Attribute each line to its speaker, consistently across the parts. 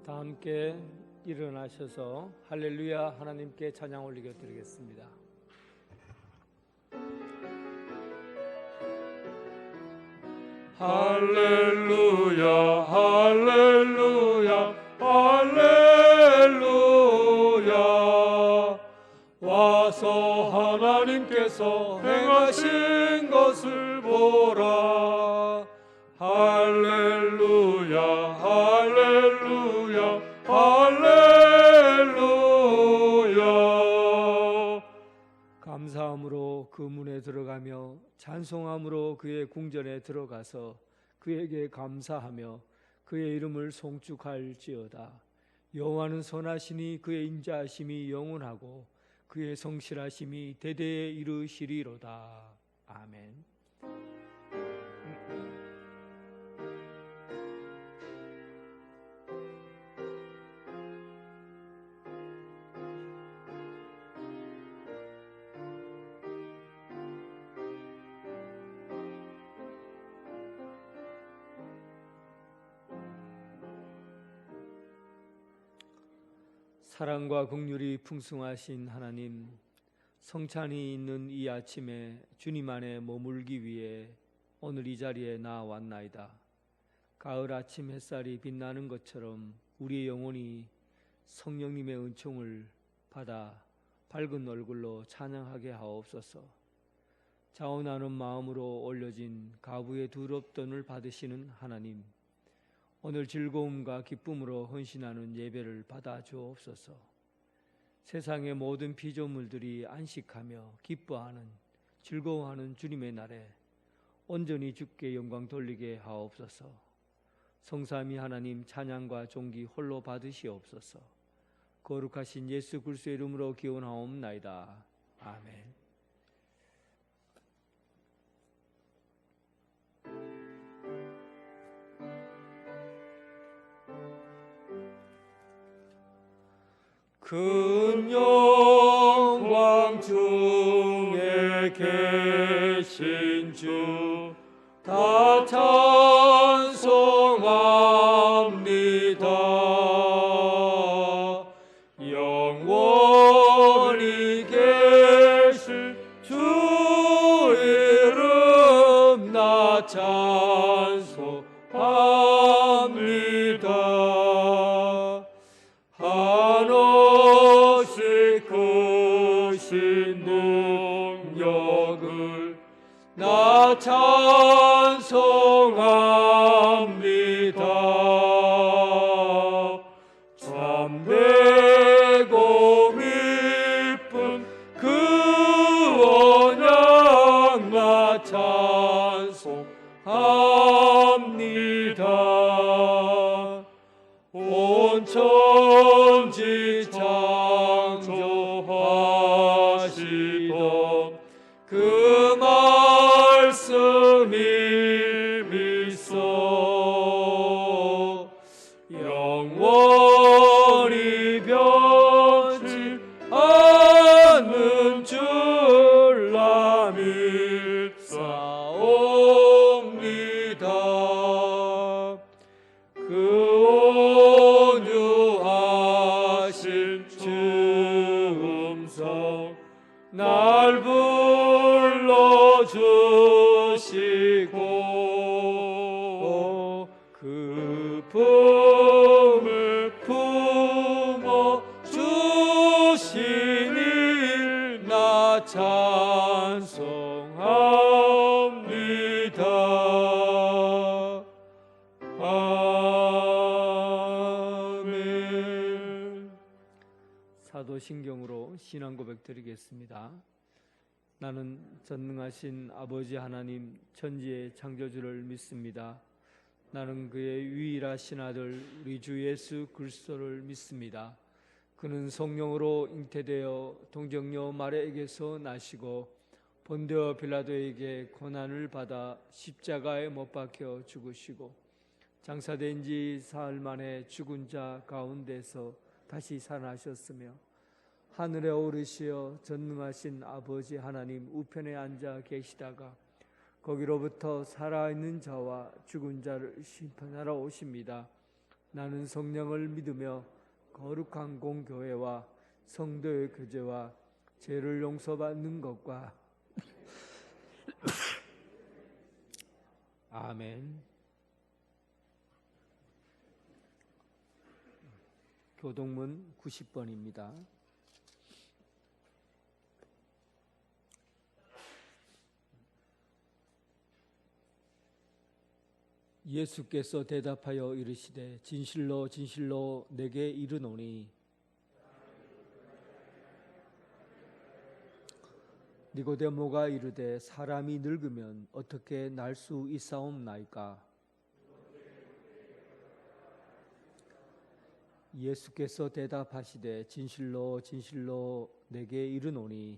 Speaker 1: 다 함께 일어나셔서 할렐루야 하나님께 찬양 올리겨 드리겠습니다.
Speaker 2: 할렐루야 할렐루야 할렐루야. 와서 하나님께서 행하신 것을 보라. 할렐루야 할렐루야 할렐루야.
Speaker 1: 감사함으로 그 문에 들어가며 찬송함으로 그의 궁전에 들어가서 그에게 감사하며 그의 이름을 송축할지어다. 여호와는 선하시니 그의 인자하심이 영원하고 그의 성실하심이 대대에 이르시리로다. 아멘. 사랑과 긍휼이 풍성하신 하나님, 성찬이 있는 이 아침에 주님 안에 머물기 위해 오늘 이 자리에 나왔나이다. 가을 아침 햇살이 빛나는 것처럼 우리의 영혼이 성령님의 은총을 받아 밝은 얼굴로 찬양하게 하옵소서. 자원하는 마음으로 올려진 가부의 두렵돈을 받으시는 하나님, 오늘 즐거움과 기쁨으로 헌신하는 예배를 받아 주옵소서. 세상의 모든 피조물들이 안식하며 기뻐하는 즐거워하는 주님의 날에 온전히 주께 영광 돌리게 하옵소서. 성삼위 하나님 찬양과 존귀 홀로 받으시옵소서. 거룩하신 예수 그리스도의 이름으로 기원하옵나이다. 아멘.
Speaker 2: 큰 영광 중에 계신 주 다 찬송합니다. 영원히 계실 주 이름 나 찬송합니다. 한없이 크신 능력을 나 찬송합니다. 참되고 깊은 그 언약 나 찬송합니다. 온 천지 창조하시던 그 말씀이 믿소. 영원히 변치 않는 줄 나 믿사옵니다. 그 온유하신 주음성 날 불러주시고 그 품을 품어 주시니 나 찬송합니다. 아멘.
Speaker 1: 사도신경으로 신앙 고백 드리겠습니다. 나는 전능하신 아버지 하나님 천지의 창조주를 믿습니다. 나는 그의 유일하신 아들 우리 주 예수 그리스도를 믿습니다. 그는 성령으로 잉태되어 동정녀 마리아에게서 나시고 본디오 빌라도에게 고난을 받아 십자가에 못 박혀 죽으시고 장사된 지 사흘 만에 죽은 자 가운데서 다시 살아나셨으며 하늘에 오르시어 전능하신 아버지 하나님 우편에 앉아 계시다가 거기로부터 살아있는 자와 죽은 자를 심판하러 오십니다. 나는 성령을 믿으며 거룩한 공교회와 성도의 교제와 죄를 용서받는 것과 아멘. 교동문 90번입니다. 예수께서 대답하여 이르시되 진실로 진실로 내게 이르노니 니고데모가 이르되 사람이 늙으면 어떻게 날 수 있사옵나이까? 예수께서 대답하시되 진실로 진실로 내게 이르노니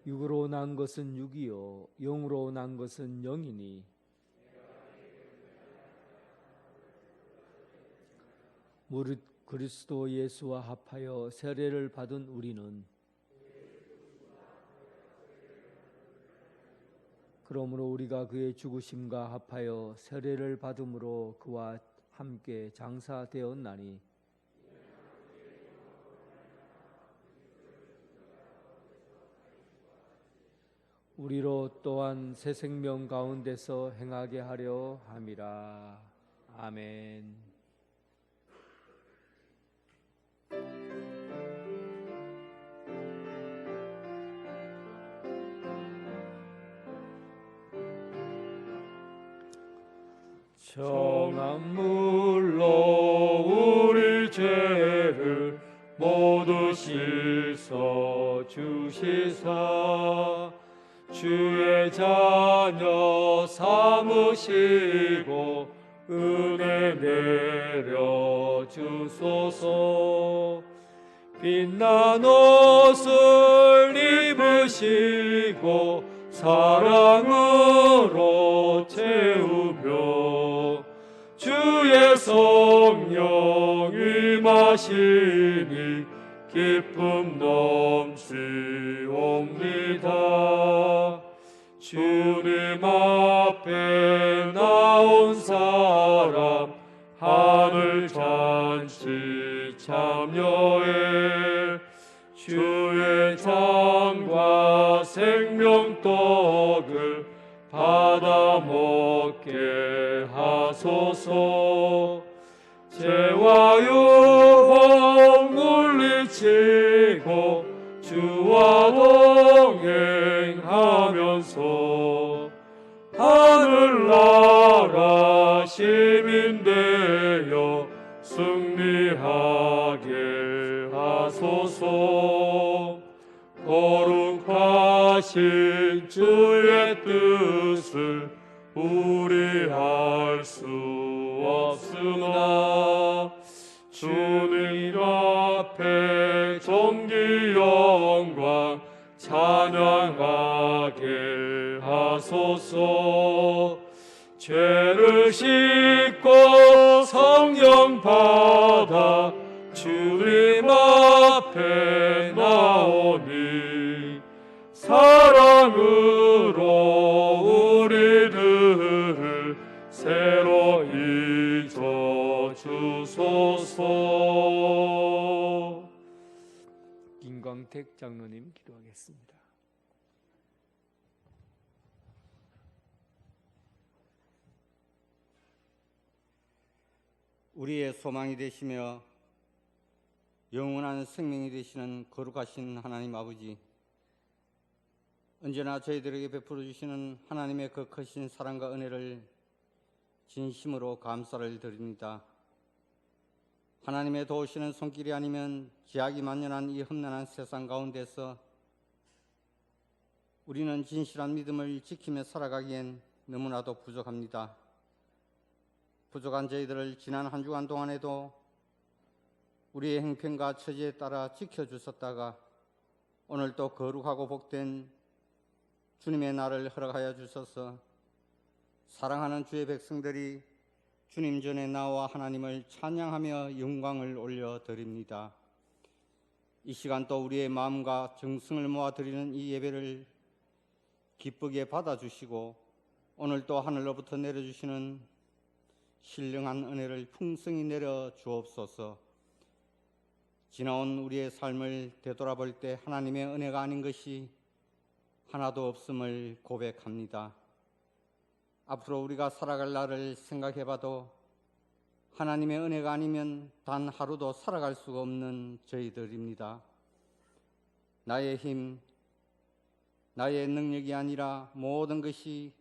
Speaker 1: 육으로 난 것은 육이요 영으로 난 것은 영이니 무릇 그리스도 예수와 합하여 세례를 받은 우리는 그러므로 우리가 그의 죽으심과 합하여 세례를 받음으로 그와 함께 장사되었나니 우리로 또한 새 생명 가운데서 행하게 하려 함이라. 아멘.
Speaker 2: 정한 물로 우리 죄를 모두 씻어 주시사 주의 자녀 삼으시고 은혜 내려 주소서. 빛난 옷을 입으시고 사랑으로 채우며 주의 성령 임하시니 기쁨 넘치옵니다. 주님 앞에 나온 사람 하늘 잔치 참여해 주의 장과 생명떡을 받아 먹게 하소서. 죄와 유혹 물리치고 주와 동행하면서 하늘나라 시민 되어 승리하게 하소서. 거룩하신 주의 뜻을 우리 알 수 없으나 주님 앞에 존귀 영광 찬양하게 하소서. 죄를 씻고 성령 받아 주님 앞에 나오니 사랑으로 우리들을 새로 잊어 주소서.
Speaker 1: 김광택 장로님 기도하겠습니다.
Speaker 3: 우리의 소망이 되시며 영원한 생명이 되시는 거룩하신 하나님 아버지, 언제나 저희들에게 베풀어 주시는 하나님의 그 크신 사랑과 은혜를 진심으로 감사를 드립니다. 하나님의 도우시는 손길이 아니면 죄악이 만연한 이 험난한 세상 가운데서 우리는 진실한 믿음을 지키며 살아가기엔 너무나도 부족합니다. 부족한 저희들을 지난 한 주간 동안에도 우리의 행편과 처지에 따라 지켜주셨다가 오늘 또 거룩하고 복된 주님의 날을 허락하여 주셔서 사랑하는 주의 백성들이 주님 전에 나와 하나님을 찬양하며 영광을 올려드립니다. 이 시간 또 우리의 마음과 정성을 모아드리는 이 예배를 기쁘게 받아주시고 오늘 또 하늘로부터 내려주시는 신령한 은혜를 풍성히 내려 주옵소서. 지나온 우리의 삶을 되돌아볼 때 하나님의 은혜가 아닌 것이 하나도 없음을 고백합니다. 앞으로 우리가 살아갈 날을 생각해봐도 하나님의 은혜가 아니면 단 하루도 살아갈 수가 없는 저희들입니다. 나의 힘, 나의 능력이 아니라 모든 것이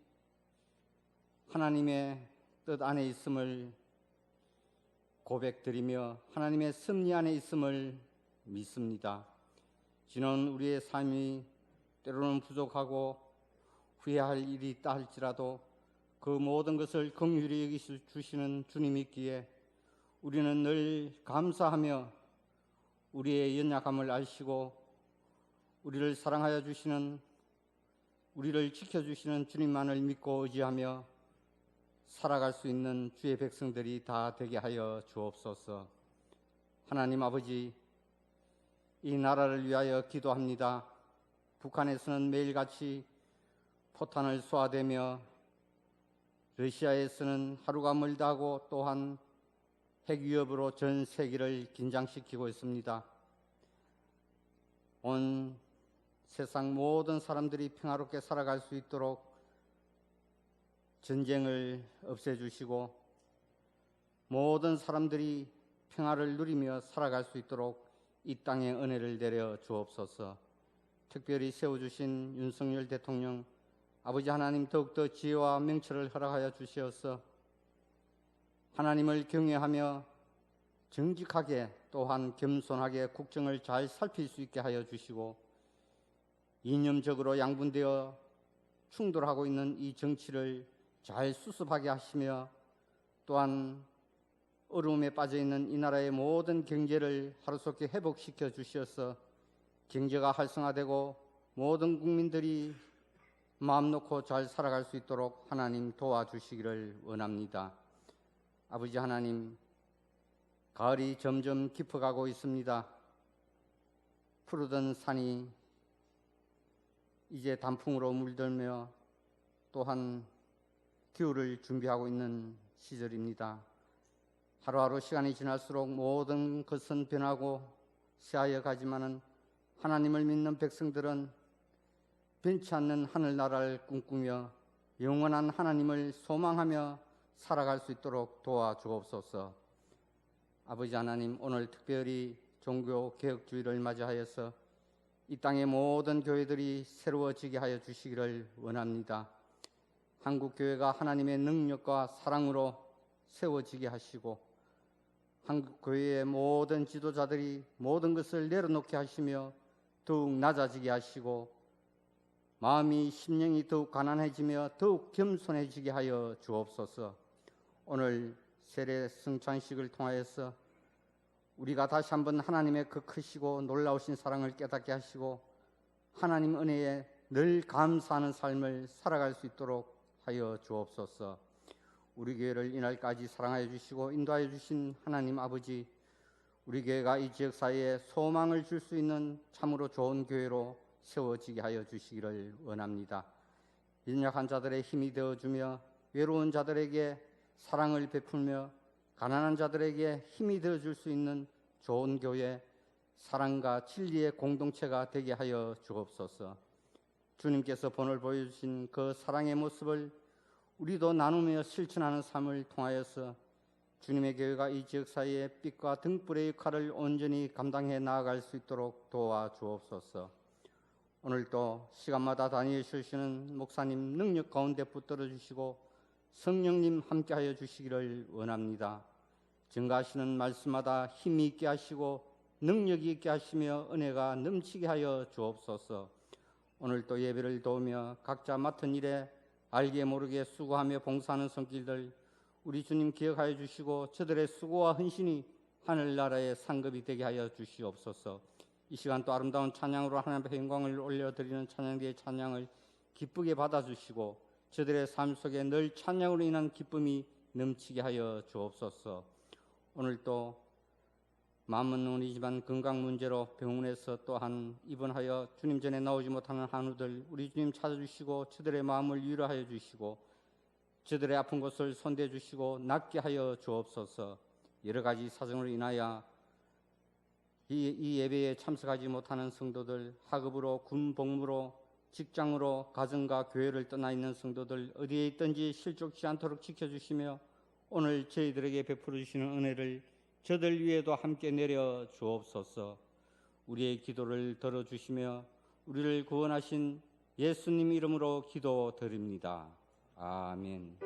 Speaker 3: 하나님의 뜻 안에 있음을 고백드리며 하나님의 섭리 안에 있음을 믿습니다. 지난 우리의 삶이 때로는 부족하고 후회할 일이 있다 할지라도 그 모든 것을 긍휼히 여기실 주시는 주님이 있기에 우리는 늘 감사하며 우리의 연약함을 아시고 우리를 사랑하여 주시는, 우리를 지켜주시는 주님만을 믿고 의지하며 살아갈 수 있는 주의 백성들이 다 되게 하여 주옵소서. 하나님 아버지, 이 나라를 위하여 기도합니다. 북한에서는 매일같이 포탄을 쏘아대며 러시아에서는 하루가 멀다 하고 또한 핵 위협으로 전 세계를 긴장시키고 있습니다. 온 세상 모든 사람들이 평화롭게 살아갈 수 있도록 전쟁을 없애주시고 모든 사람들이 평화를 누리며 살아갈 수 있도록 이 땅에 은혜를 내려 주옵소서. 특별히 세워주신 윤석열 대통령, 아버지 하나님 더욱더 지혜와 명철을 허락하여 주시어서 하나님을 경외하며 정직하게 또한 겸손하게 국정을 잘 살필 수 있게 하여 주시고 이념적으로 양분되어 충돌하고 있는 이 정치를 잘 수습하게 하시며 또한 어려움에 빠져있는 이 나라의 모든 경제를 하루속히 회복시켜 주시어서 경제가 활성화되고 모든 국민들이 마음 놓고 잘 살아갈 수 있도록 하나님 도와주시기를 원합니다. 아버지 하나님, 가을이 점점 깊어가고 있습니다. 푸르던 산이 이제 단풍으로 물들며 또한 겨울을 준비하고 있는 시절입니다. 하루하루 시간이 지날수록 모든 것은 변하고 새하여 가지만은 하나님을 믿는 백성들은 변치 않는 하늘나라를 꿈꾸며 영원한 하나님을 소망하며 살아갈 수 있도록 도와주옵소서. 아버지 하나님, 오늘 특별히 종교개혁주의를 맞이하여서 이 땅의 모든 교회들이 새로워지게 하여 주시기를 원합니다. 한국교회가 하나님의 능력과 사랑으로 세워지게 하시고 한국교회의 모든 지도자들이 모든 것을 내려놓게 하시며 더욱 낮아지게 하시고 마음이 심령이 더욱 가난해지며 더욱 겸손해지게 하여 주옵소서. 오늘 세례 성찬식을 통하여서 우리가 다시 한번 하나님의 그 크시고 놀라우신 사랑을 깨닫게 하시고 하나님 은혜에 늘 감사하는 삶을 살아갈 수 있도록 하여 주옵소서. 우리 교회를 이날까지 사랑하여 주시고 인도하여 주신 하나님 아버지, 우리 교회가 이 지역사회에 소망을 줄 수 있는 참으로 좋은 교회로 세워지게 하여 주시기를 원합니다. 연약한 자들의 힘이 되어주며 외로운 자들에게 사랑을 베풀며 가난한 자들에게 힘이 되어줄 수 있는 좋은 교회, 사랑과 진리의 공동체가 되게 하여 주옵소서. 주님께서 본을 보여주신 그 사랑의 모습을 우리도 나누며 실천하는 삶을 통하여서 주님의 교회가 이 지역사회의 빛과 등불의 역할을 온전히 감당해 나아갈 수 있도록 도와주옵소서. 오늘도 시간마다 다니엘 주시는 목사님 능력 가운데 붙들어 주시고 성령님 함께하여 주시기를 원합니다. 증가하시는 말씀마다 힘이 있게 하시고 능력이 있게 하시며 은혜가 넘치게 하여 주옵소서. 오늘도 예배를 도우며 각자 맡은 일에 알게 모르게 수고하며 봉사하는 손길들 우리 주님 기억하여 주시고 저들의 수고와 헌신이 하늘나라의 상급이 되게 하여 주시옵소서. 이 시간 또 아름다운 찬양으로 하나님 앞에 영광을 올려드리는 찬양대의 찬양을 기쁘게 받아주시고 저들의 삶 속에 늘 찬양으로 인한 기쁨이 넘치게 하여 주옵소서. 오늘도 마음은 우리지만 건강 문제로 병원에서 또한 입원하여 주님 전에 나오지 못하는 한우들 우리 주님 찾아주시고 저들의 마음을 위로하여 주시고 저들의 아픈 곳을 손대 주시고 낫게 하여 주옵소서. 여러 가지 사정으로 인하여 이 예배에 참석하지 못하는 성도들, 학업으로, 군 복무로, 직장으로, 가정과 교회를 떠나 있는 성도들 어디에 있든지 실족치 않도록 지켜주시며 오늘 저희들에게 베풀어 주시는 은혜를 저들 위에도 함께 내려 주옵소서. 우리의 기도를 들어주시며 우리를 구원하신 예수님 이름으로 기도드립니다. 아멘.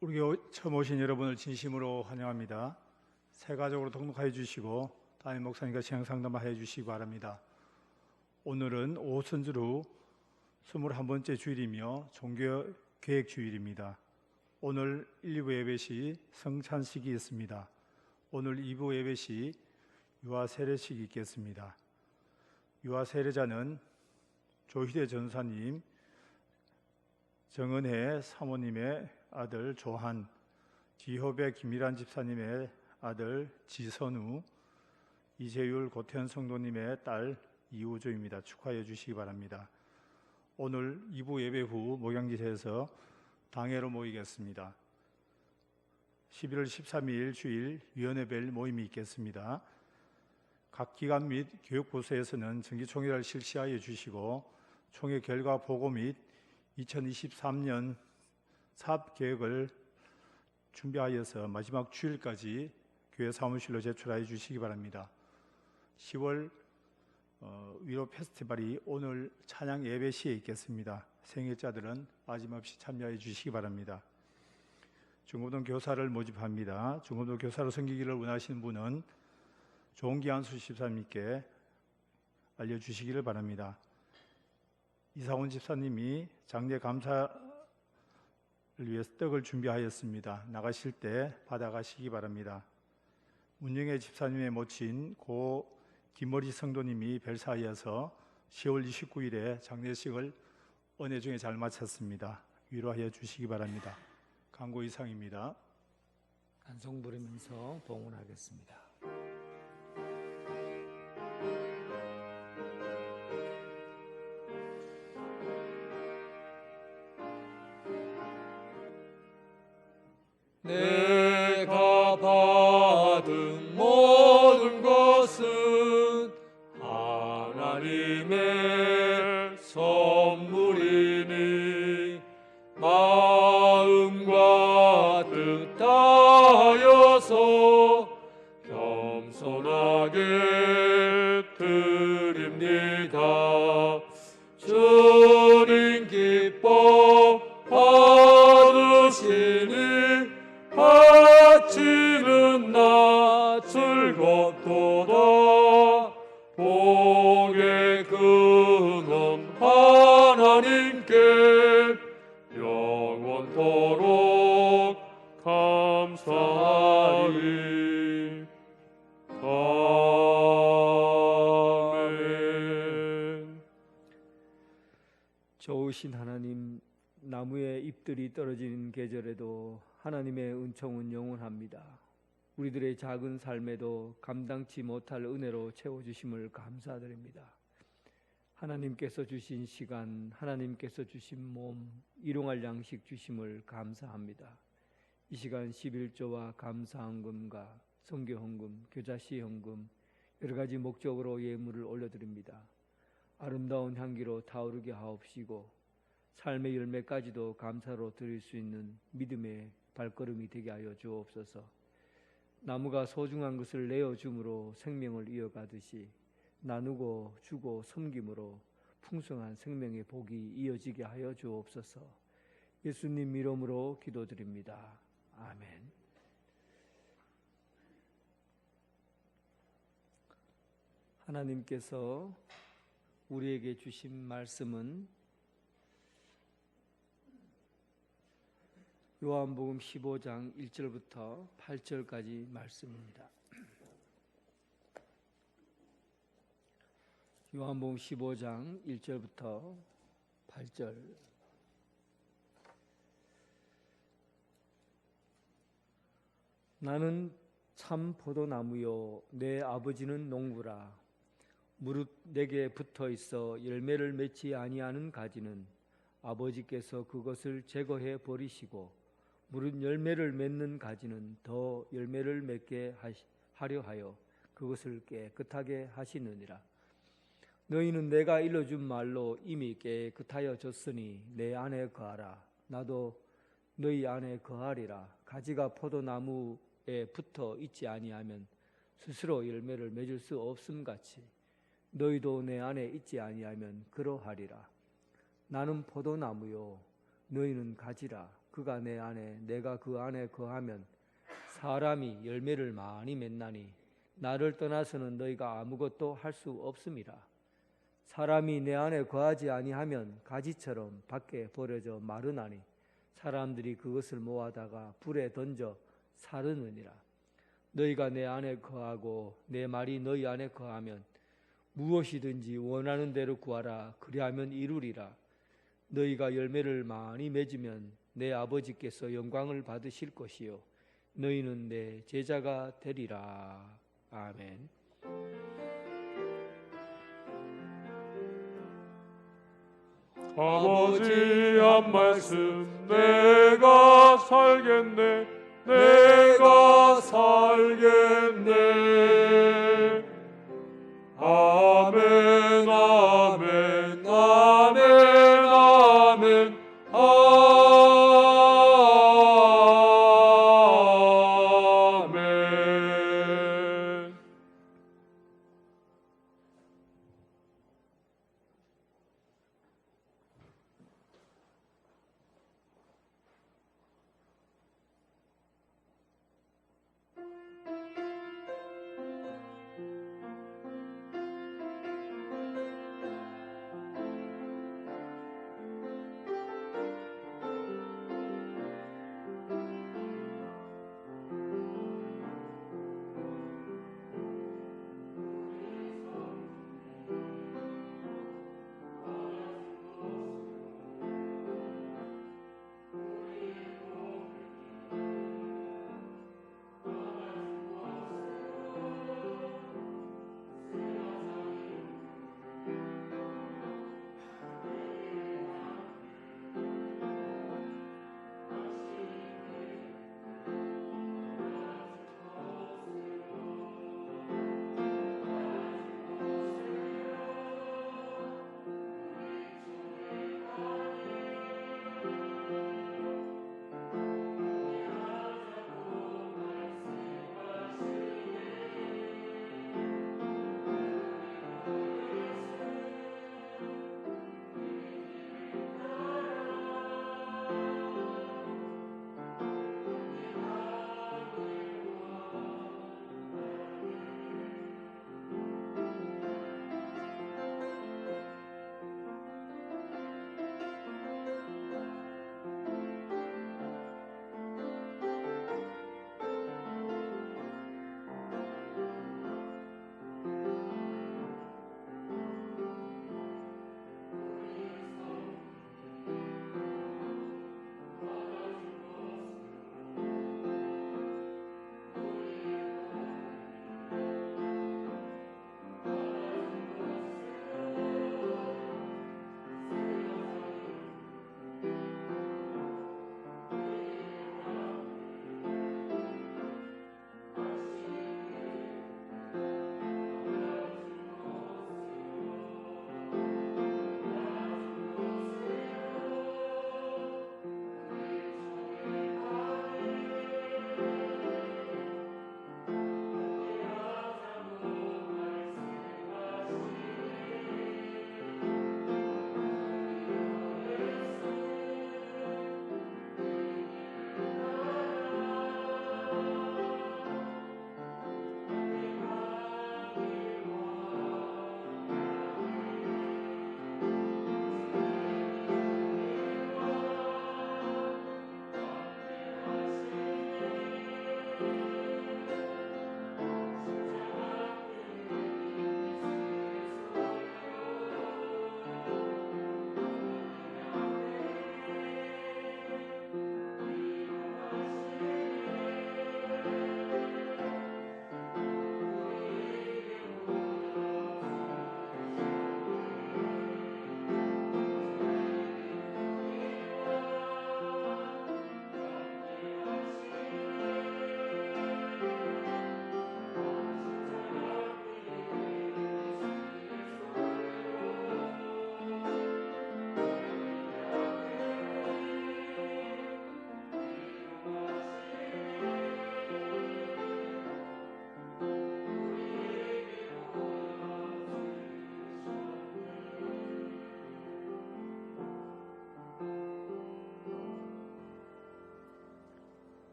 Speaker 4: 우리 교회 처음 오신 여러분을 진심으로 환영합니다. 새 가족으로 등록해 주시고 담임 목사님과 신앙 상담해 주시기 바랍니다. 오늘은 오순절 21번째 주일이며 종교 계획 주일입니다. 오늘 1, 2부 예배 시 성찬식이 있습니다. 오늘 2부 예배 시 유아 세례식이 있겠습니다. 유아 세례자는 조희대 전사님, 정은혜 사모님의 아들 조한, 지효배 김일환 집사님의 아들 지선우, 이재율 고태현 성도님의 딸 이우조입니다. 축하해 주시기 바랍니다. 오늘 2부 예배 후 목양지에서 당회로 모이겠습니다. 11월 13일 주일 위원회별 모임이 있겠습니다. 각 기관 및 교육부서에서는 정기총회를 실시하여 주시고 총회 결과 보고 및 2023년 사업 계획을 준비하여서 마지막 주일까지 교회 사무실로 제출하여 주시기 바랍니다. 10월 위로 페스티벌이 오늘 찬양 예배 시에 있겠습니다. 생일자들은 빠짐없이 참여해 주시기 바랍니다. 중고등 교사를 모집합니다. 중고등 교사로 섬기기를 원하시는 분은 종기한수 집사님께 알려주시기를 바랍니다. 이사원 집사님이 장례 감사를 위해서 떡을 준비하였습니다. 나가실 때 받아가시기 바랍니다. 문영애 집사님의 모친 고 김머리 성도님이 별사하여서 10월 29일에 장례식을 은혜 중에 잘 마쳤습니다. 위로하여 주시기 바랍니다. 강고 이상입니다.
Speaker 1: 간송 부르면서 봉헌하겠습니다.
Speaker 2: 내가 받은 모든 것은 하나님의 선물이니 마음과 뜻 다하여서 겸손하게 드립니다. 주님 기뻐 받으시니 바치는 나 즐겁도다. 복의 근원 하나님께 영원토록 감사하리. 아멘.
Speaker 1: 좋으신 하나님, 나무에 잎들이 떨어지는 계절에도 하나님의 은총은 영원합니다. 우리들의 작은 삶에도 감당치 못할 은혜로 채워주심을 감사드립니다. 하나님께서 주신 시간, 하나님께서 주신 몸, 일용할 양식 주심을 감사합니다. 이 시간 11조와 감사헌금과 선교헌금, 교자시헌금 여러 가지 목적으로 예물을 올려드립니다. 아름다운 향기로 타오르게 하옵시고 삶의 열매까지도 감사로 드릴 수 있는 믿음의 발걸음이 되게 하여 주옵소서. 나무가 소중한 것을 내어줌으로 생명을 이어가듯이 나누고 주고 섬김으로 풍성한 생명의 복이 이어지게 하여 주옵소서. 예수님 이름으로 기도드립니다. 아멘. 하나님께서 우리에게 주신 말씀은 요한복음 15장 1절부터 8절까지 말씀입니다. 요한복음 15장 1절부터 8절. 나는 참 포도나무요 내 아버지는 농부라. 무릇 내게 붙어 있어 열매를 맺지 아니하는 가지는 아버지께서 그것을 제거해 버리시고, 무릇 열매를 맺는 가지는 더 열매를 맺게 하려 하여 그것을 깨끗하게 하시느니라. 너희는 내가 일러준 말로 이미 깨끗하여졌으니 내 안에 거하라. 나도 너희 안에 거하리라. 가지가 포도나무에 붙어 있지 아니하면 스스로 열매를 맺을 수 없음같이 너희도 내 안에 있지 아니하면 그러하리라. 나는 포도나무요 너희는 가지라. 그가 내 안에 내가 그 안에 거하면 사람이 열매를 많이 맺나니 나를 떠나서는 너희가 아무것도 할 수 없음이라. 사람이 내 안에 거하지 아니하면 가지처럼 밖에 버려져 마르나니 사람들이 그것을 모아다가 불에 던져 사르느니라. 너희가 내 안에 거하고 내 말이 너희 안에 거하면 무엇이든지 원하는 대로 구하라. 그리하면 이루리라. 너희가 열매를 많이 맺으면 내 아버지께서 영광을 받으실 것이요 너희는 내 제자가 되리라. 아멘.
Speaker 2: 아버지 한 말씀 내가 살겠네 내가 살겠네. 아멘 아멘 아멘 아멘 아멘.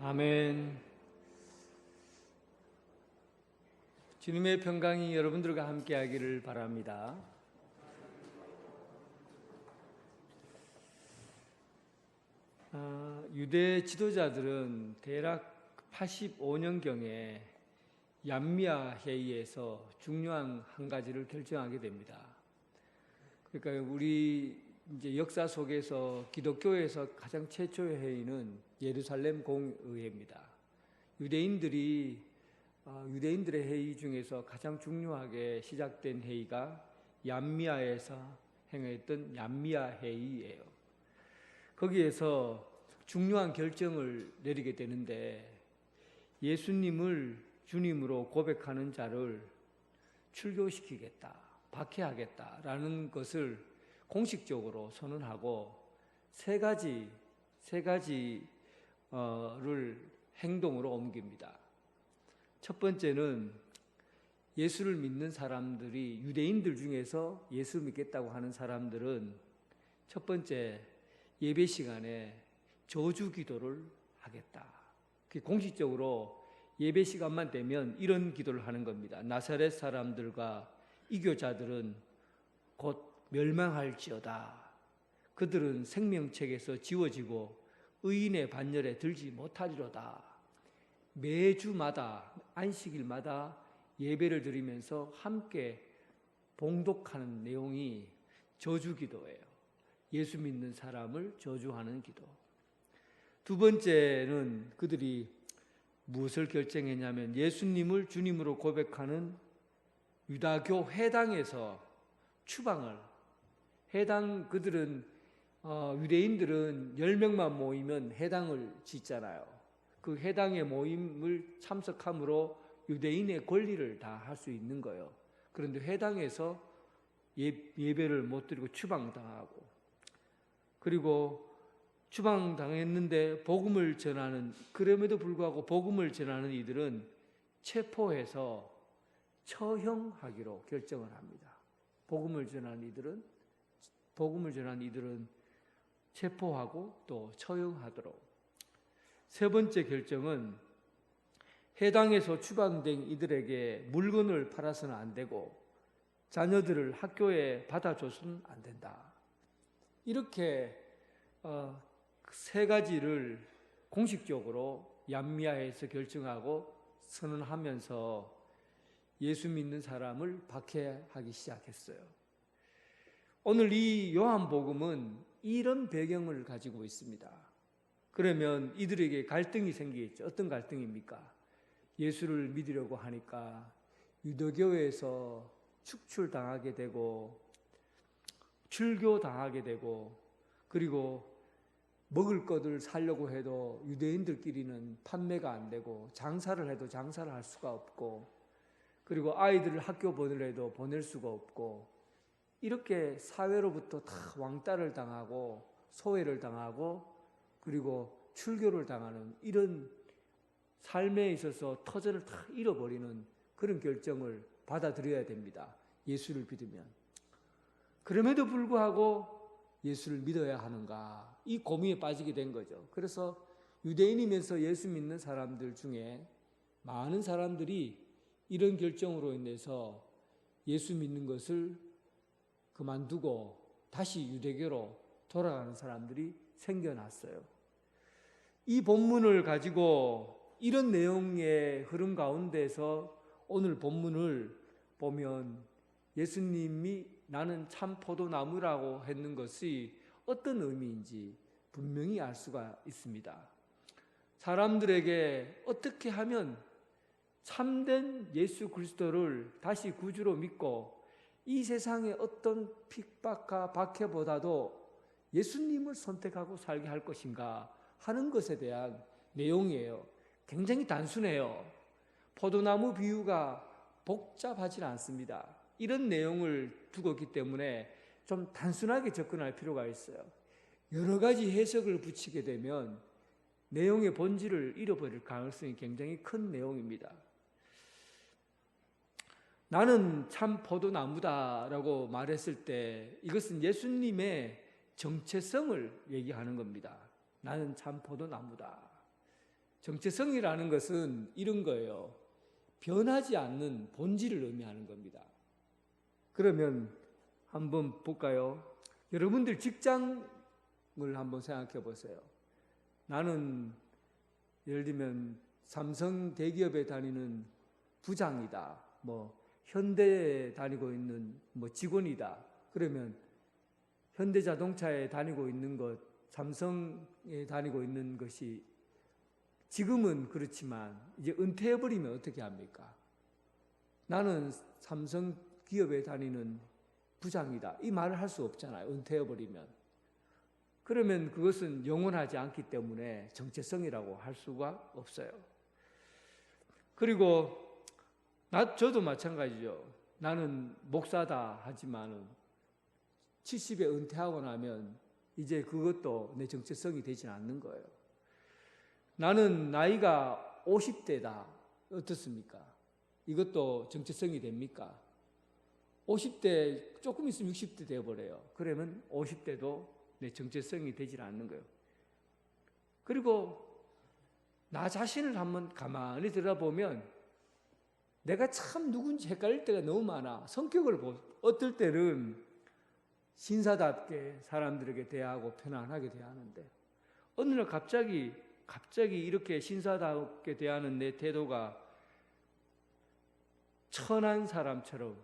Speaker 1: 아멘. 주님의 평강이 여러분들과 함께하기를 바랍니다. 유대 지도자들은 대략 85년경에 얀미아 회의에서 중요한 한 가지를 결정하게 됩니다. 그러니까 우리 이제 역사 속에서 기독교에서 가장 최초의 회의는 예루살렘 공의회입니다. 유대인들의 회의 중에서 가장 중요하게 시작된 회의가 얀미아에서 행했던 얀미아 회의예요. 거기에서 중요한 결정을 내리게 되는데 예수님을 주님으로 고백하는 자를 출교시키겠다, 박해하겠다라는 것을 공식적으로 선언하고 세 가지를 행동으로 옮깁니다. 첫 번째는 예수를 믿는 사람들이, 유대인들 중에서 예수 믿겠다고 하는 사람들은 첫 번째 예배 시간에 저주 기도를 하겠다. 공식적으로 예배 시간만 되면 이런 기도를 하는 겁니다. 나사렛 사람들과 이교자들은 곧 멸망할지어다. 그들은 생명책에서 지워지고 의인의 반열에 들지 못하리로다. 매주마다 안식일마다 예배를 드리면서 함께 봉독하는 내용이 저주기도예요. 예수 믿는 사람을 저주하는 기도. 두 번째는 그들이 무엇을 결정했냐면 예수님을 주님으로 고백하는 유다교 회당에서 추방을, 그들은 유대인들은 10명만 모이면 회당을 짓잖아요. 그 회당의 모임을 참석함으로 유대인의 권리를 다 할 수 있는 거예요. 그런데 회당에서 예배를 못 드리고 추방당하고, 그리고 추방당했는데 복음을 전하는, 그럼에도 불구하고 복음을 전하는 이들은 체포해서 처형하기로 결정을 합니다. 복음을 전하는 이들은 체포하고 또 처형하도록. 세 번째 결정은 해당에서 추방된 이들에게 물건을 팔아서는 안 되고 자녀들을 학교에 받아줘서는 안 된다. 이렇게 세 가지를 공식적으로 얀미아에서 결정하고 선언하면서 예수 믿는 사람을 박해하기 시작했어요. 오늘 이 요한복음은 이런 배경을 가지고 있습니다. 그러면 이들에게 갈등이 생기겠죠. 어떤 갈등입니까? 예수를 믿으려고 하니까 유대교에서 축출당하게 되고 출교당하게 되고, 그리고 먹을 것을 사려고 해도 유대인들끼리는 판매가 안 되고, 장사를 해도 장사를 할 수가 없고, 그리고 아이들을 학교 보내려도 보낼 수가 없고, 이렇게 사회로부터 다 왕따를 당하고 소외를 당하고 그리고 출교를 당하는 이런 삶에 있어서 터전을 다 잃어버리는 그런 결정을 받아들여야 됩니다. 예수를 믿으면. 그럼에도 불구하고 예수를 믿어야 하는가, 이 고민에 빠지게 된 거죠. 그래서 유대인이면서 예수 믿는 사람들 중에 많은 사람들이 이런 결정으로 인해서 예수 믿는 것을 그만두고 다시 유대교로 돌아가는 사람들이 생겨났어요. 이 본문을 가지고 이런 내용의 흐름 가운데서 오늘 본문을 보면 예수님이 나는 참 포도나무라고 했는 것이 어떤 의미인지 분명히 알 수가 있습니다. 사람들에게 어떻게 하면 참된 예수 그리스도를 다시 구주로 믿고 이 세상의 어떤 핍박과 박해보다도 예수님을 선택하고 살게 할 것인가 하는 것에 대한 내용이에요. 굉장히 단순해요. 포도나무 비유가 복잡하지 않습니다. 이런 내용을 두고 있기 때문에 좀 단순하게 접근할 필요가 있어요. 여러 가지 해석을 붙이게 되면 내용의 본질을 잃어버릴 가능성이 굉장히 큰 내용입니다. 나는 참 포도나무다라고 말했을 때 이것은 예수님의 정체성을 얘기하는 겁니다. 나는 참 포도나무다. 정체성이라는 것은 이런 거예요. 변하지 않는 본질을 의미하는 겁니다. 그러면 한번 볼까요? 여러분들 직장을 한번 생각해 보세요. 나는 예를 들면 삼성 대기업에 다니는 부장이다. 뭐 현대에 다니고 있는 뭐 직원이다. 그러면 현대자동차에 다니고 있는 것, 삼성에 다니고 있는 것이 지금은 그렇지만 이제 은퇴해버리면 어떻게 합니까? 나는 삼성 기업에 다니는 부장이다. 이 말을 할 수 없잖아요. 은퇴해버리면. 그러면 그것은 영원하지 않기 때문에 정체성이라고 할 수가 없어요. 그리고 저도 마찬가지죠. 나는 목사다 하지만은 70에 은퇴하고 나면 이제 그것도 내 정체성이 되지 않는 거예요. 나는 나이가 50대다. 어떻습니까? 이것도 정체성이 됩니까? 50대 조금 있으면 60대 되어버려요. 그러면 50대도 내 정체성이 되질 않는 거예요. 그리고 나 자신을 한번 가만히 들여다보면 내가 참 누군지 헷갈릴 때가 너무 많아. 성격을 어떨 때는 신사답게 사람들에게 대하고 편안하게 대하는데 어느 날 갑자기 이렇게 신사답게 대하는 내 태도가 천한 사람처럼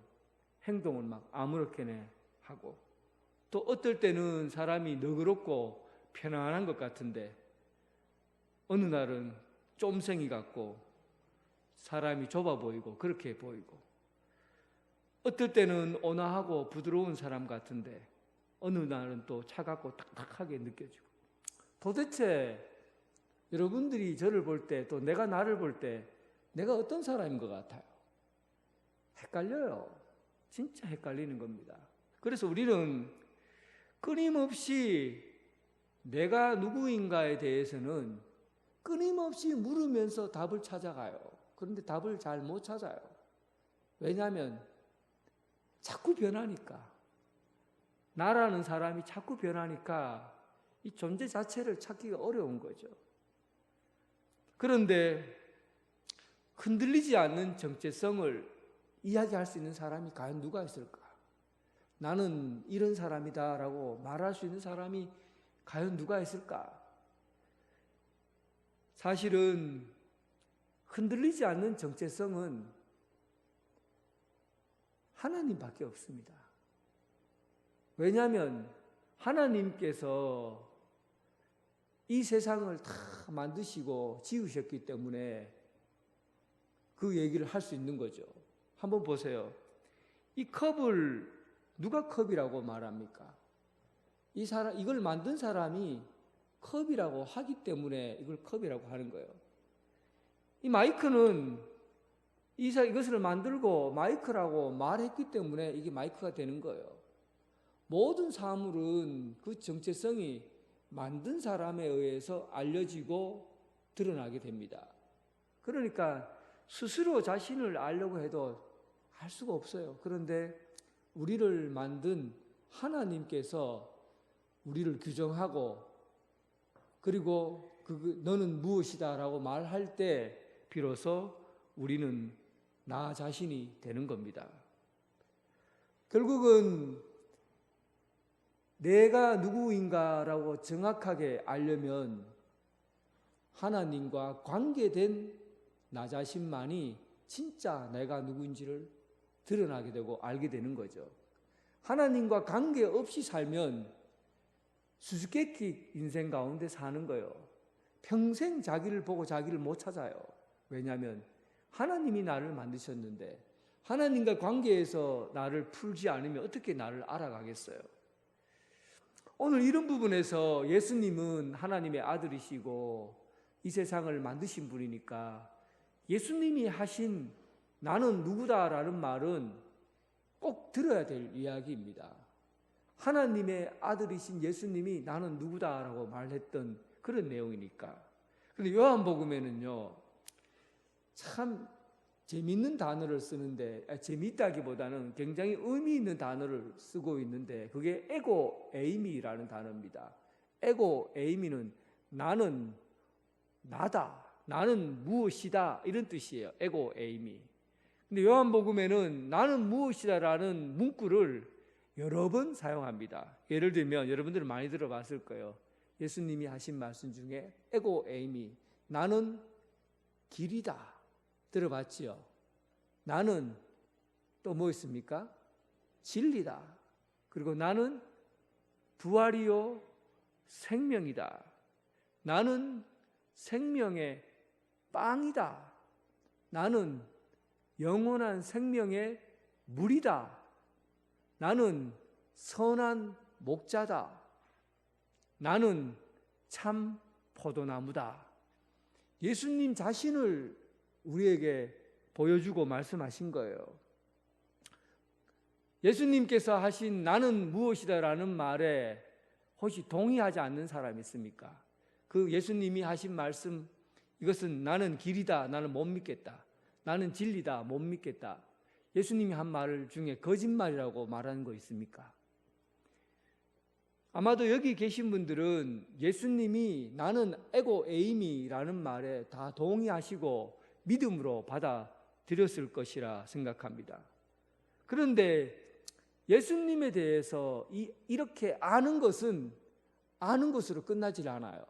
Speaker 1: 행동을 막 아무렇게나 하고 또 어떨 때는 사람이 너그럽고 편안한 것 같은데 어느 날은 쫌생이 같고 사람이 좁아 보이고 그렇게 보이고 어떨 때는 온화하고 부드러운 사람 같은데 어느 날은 또 차갑고 딱딱하게 느껴지고 도대체 여러분들이 저를 볼 때 또 내가 나를 볼 때 내가 어떤 사람인 것 같아요? 헷갈려요. 진짜 헷갈리는 겁니다. 그래서 우리는 끊임없이 내가 누구인가에 대해서는 끊임없이 물으면서 답을 찾아가요. 그런데 답을 잘 못 찾아요. 왜냐하면 자꾸 변하니까. 나라는 사람이 자꾸 변하니까 이 존재 자체를 찾기가 어려운 거죠. 그런데 흔들리지 않는 정체성을 이야기할 수 있는 사람이 과연 누가 있을까? 나는 이런 사람이다라고 말할 수 있는 사람이 과연 누가 있을까? 사실은 흔들리지 않는 정체성은 하나님밖에 없습니다. 왜냐하면 하나님께서 이 세상을 다 만드시고 지으셨기 때문에 그 얘기를 할 수 있는 거죠. 한번 보세요. 이 컵을 누가 컵이라고 말합니까? 이걸 만든 사람이 컵이라고 하기 때문에 이걸 컵이라고 하는 거예요. 이 마이크는 이것을 만들고 마이크라고 말했기 때문에 이게 마이크가 되는 거예요. 모든 사물은 그 정체성이 만든 사람에 의해서 알려지고 드러나게 됩니다. 그러니까 스스로 자신을 알려고 해도 알 수가 없어요. 그런데 우리를 만든 하나님께서 우리를 규정하고 그리고 너는 무엇이다 라고 말할 때 비로소 우리는 나 자신이 되는 겁니다. 결국은 내가 누구인가라고 정확하게 알려면 하나님과 관계된 나 자신만이 진짜 내가 누구인지를 드러나게 되고 알게 되는 거죠. 하나님과 관계없이 살면 수수께끼 인생 가운데 사는 거예요. 평생 자기를 보고 자기를 못 찾아요. 왜냐하면 하나님이 나를 만드셨는데 하나님과 관계에서 나를 풀지 않으면 어떻게 나를 알아가겠어요? 오늘 이런 부분에서 예수님은 하나님의 아들이시고 이 세상을 만드신 분이니까 예수님이 하신 나는 누구다라는 말은 꼭 들어야 될 이야기입니다. 하나님의 아들이신 예수님이 나는 누구다라고 말했던 그런 내용이니까. 그런데 요한복음에는요, 참 재미있는 단어를 쓰는데, 재미있다기보다는 굉장히 의미 있는 단어를 쓰고 있는데 그게 에고 에이미라는 단어입니다. 에고 에이미는 나는 나다 나는 무엇이다 이런 뜻이에요. 에고 에이미. 근데 요한복음에는 나는 무엇이다라는 문구를 여러 번 사용합니다. 예를 들면 여러분들은 많이 들어봤을 거예요. 예수님이 하신 말씀 중에 에고 에이미, 나는 길이다 들어봤지요. 나는 또 뭐 있습니까? 진리다. 그리고 나는 부활이요 생명이다. 나는 생명의 빵이다. 나는 영원한 생명의 물이다. 나는 선한 목자다. 나는 참 포도나무다. 예수님 자신을 우리에게 보여주고 말씀하신 거예요. 예수님께서 하신 나는 무엇이다라는 말에 혹시 동의하지 않는 사람이 있습니까? 그 예수님이 하신 말씀, 이것은 나는 길이다, 나는 못 믿겠다. 나는 진리다, 못 믿겠다. 예수님이 한 말 중에 거짓말이라고 말하는 거 있습니까? 아마도 여기 계신 분들은 예수님이 나는 에고 에이미라는 말에 다 동의하시고 믿음으로 받아들였을 것이라 생각합니다. 그런데 예수님에 대해서 이렇게 아는 것은 아는 것으로 끝나질 않아요.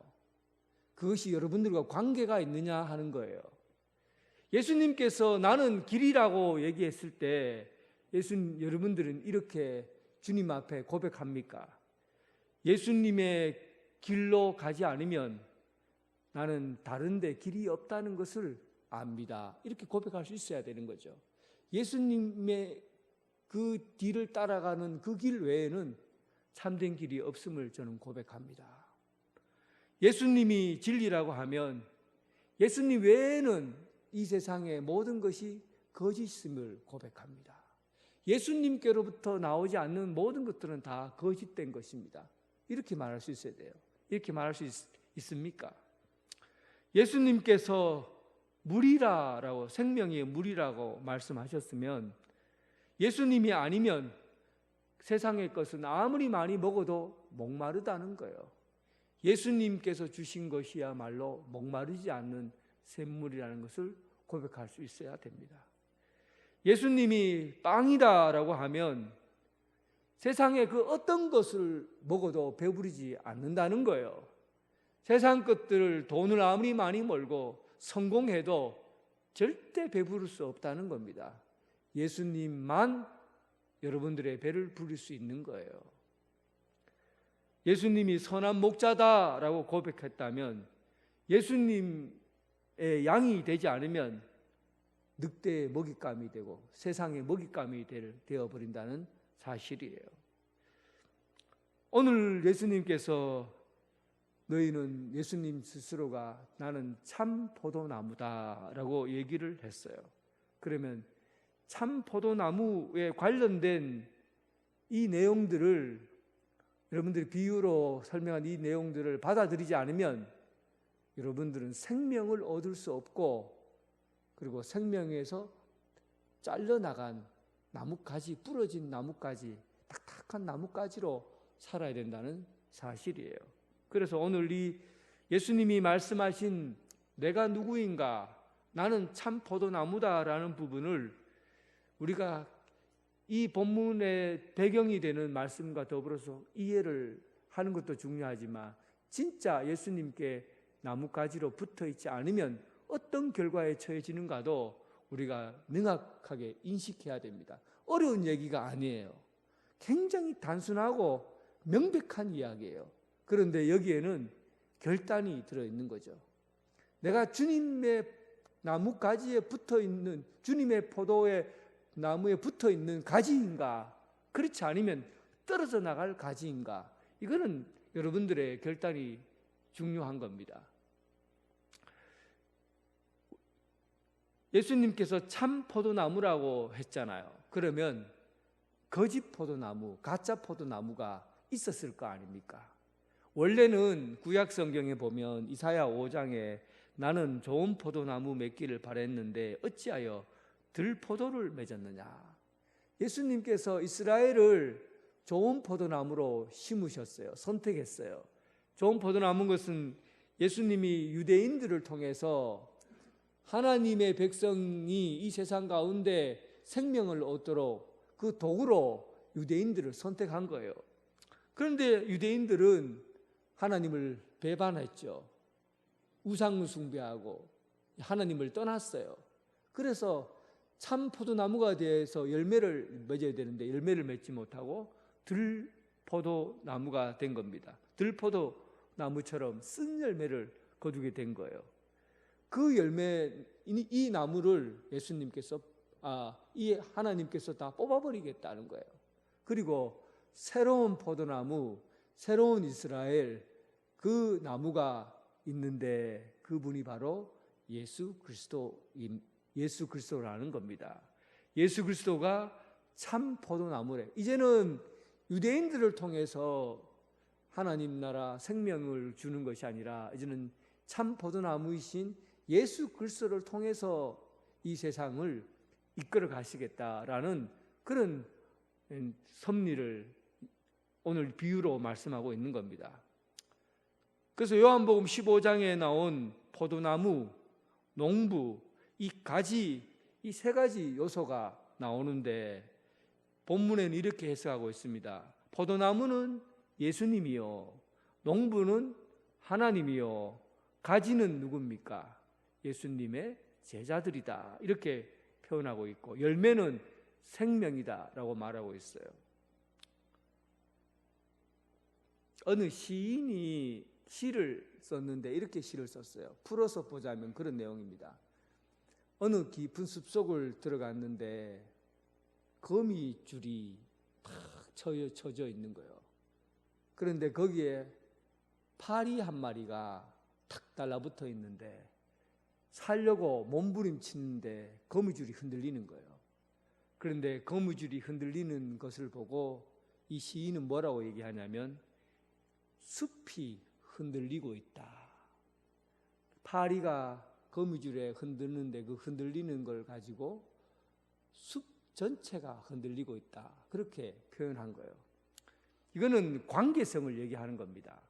Speaker 1: 그것이 여러분들과 관계가 있느냐 하는 거예요. 예수님께서 나는 길이라고 얘기했을 때 여러분들은 이렇게 주님 앞에 고백합니까? 예수님의 길로 가지 않으면 나는 다른 데 길이 없다는 것을 압니다. 이렇게 고백할 수 있어야 되는 거죠. 예수님의 그 뒤를 따라가는 그 길 외에는 참된 길이 없음을 저는 고백합니다. 예수님이 진리라고 하면 예수님 외에는 이 세상의 모든 것이 거짓임을 고백합니다. 예수님께로부터 나오지 않는 모든 것들은 다 거짓된 것입니다. 이렇게 말할 수 있어야 돼요. 이렇게 말할 수 있습니까? 예수님께서 물이라고, 생명의 물이라고 말씀하셨으면 예수님이 아니면 세상의 것은 아무리 많이 먹어도 목마르다는 거예요. 예수님께서 주신 것이야말로 목마르지 않는 샘물이라는 것을 고백할 수 있어야 됩니다. 예수님이 빵이다라고 하면 세상의 그 어떤 것을 먹어도 배부르지 않는다는 거예요. 세상 것들을 돈을 아무리 많이 벌고 성공해도 절대 배부를 수 없다는 겁니다. 예수님만 여러분들의 배를 부릴 수 있는 거예요. 예수님이 선한 목자다라고 고백했다면 예수님의 양이 되지 않으면 늑대의 먹잇감이 되고 세상의 먹잇감이 되어버린다는 사실이에요. 오늘 예수님께서 너희는 예수님 스스로가 나는 참 포도나무다라고 얘기를 했어요. 그러면 참 포도나무에 관련된 이 내용들을 여러분들이 비유로 설명한 이 내용들을 받아들이지 않으면 여러분들은 생명을 얻을 수 없고 그리고 생명에서 잘려나간 나뭇가지, 부러진 나뭇가지, 딱딱한 나뭇가지로 살아야 된다는 사실이에요. 그래서 오늘 이 예수님이 말씀하신 내가 누구인가, 나는 참 포도나무다라는 부분을 우리가 이 본문의 배경이 되는 말씀과 더불어서 이해를 하는 것도 중요하지만 진짜 예수님께 나뭇가지로 붙어 있지 않으면 어떤 결과에 처해지는가도 우리가 명확하게 인식해야 됩니다. 어려운 얘기가 아니에요. 굉장히 단순하고 명백한 이야기예요. 그런데 여기에는 결단이 들어있는 거죠. 내가 주님의 나뭇가지에 붙어있는, 주님의 포도의 나무에 붙어있는 가지인가, 그렇지 않으면 떨어져 나갈 가지인가, 이거는 여러분들의 결단이 중요한 겁니다. 예수님께서 참 포도나무라고 했잖아요. 그러면 거짓 포도나무, 가짜 포도나무가 있었을 거 아닙니까? 원래는 구약 성경에 보면 이사야 5장에 나는 좋은 포도나무 맺기를 바랬는데 어찌하여 들포도를 맺었느냐. 예수님께서 이스라엘을 좋은 포도나무로 심으셨어요. 선택했어요. 좋은 포도나무인 것은 예수님이 유대인들을 통해서 하나님의 백성이 이 세상 가운데 생명을 얻도록 그 도구로 유대인들을 선택한 거예요. 그런데 유대인들은 하나님을 배반했죠. 우상 숭배하고 하나님을 떠났어요. 그래서 참 포도나무가 되어서 열매를 맺어야 되는데 열매를 맺지 못하고 들포도나무가 된 겁니다. 들포도나무처럼 쓴 열매를 거두게 된 거예요. 그 열매, 이 나무를 이 하나님께서 다 뽑아버리겠다는 거예요. 그리고 새로운 포도나무, 새로운 이스라엘, 그 나무가 있는데 그분이 바로 예수 그리스도라는 겁니다. 예수 그리스도가 참 포도나무래. 이제는 유대인들을 통해서 하나님 나라 생명을 주는 것이 아니라 이제는 참 포도나무이신 예수 그리스도를 통해서 이 세상을 이끌어 가시겠다라는 그런 섭리를 오늘 비유로 말씀하고 있는 겁니다. 그래서 요한복음 15장에 나온 포도나무, 농부, 이 가지, 이 세 가지 요소가 나오는데 본문에는 이렇게 해석하고 있습니다. 포도나무는 예수님이요, 농부는 하나님이요, 가지는 누굽니까? 예수님의 제자들이다. 이렇게 표현하고 있고 열매는 생명이다 라고 말하고 있어요. 어느 시인이 시를 썼는데 이렇게 시를 썼어요. 풀어서 보자면 그런 내용입니다. 어느 깊은 숲속을 들어갔는데 거미줄이 탁 쳐져 있는 거예요. 그런데 거기에 파리 한 마리가 탁 달라붙어 있는데 살려고 몸부림치는데 거미줄이 흔들리는 거예요. 그런데 거미줄이 흔들리는 것을 보고 이 시인은 뭐라고 얘기하냐면 숲이 흔들리고 있다. 파리가 거미줄에 흔드는데 그 흔들리는 걸 가지고 숲 전체가 흔들리고 있다. 그렇게 표현한 거예요. 이거는 관계성을 얘기하는 겁니다.